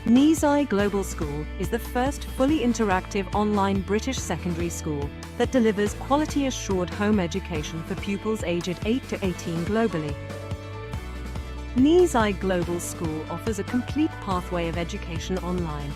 Nisai Global School is the first fully interactive online British secondary school that delivers quality-assured home education for pupils aged 8 to 18 globally. Nisai Global School offers a complete pathway of education online,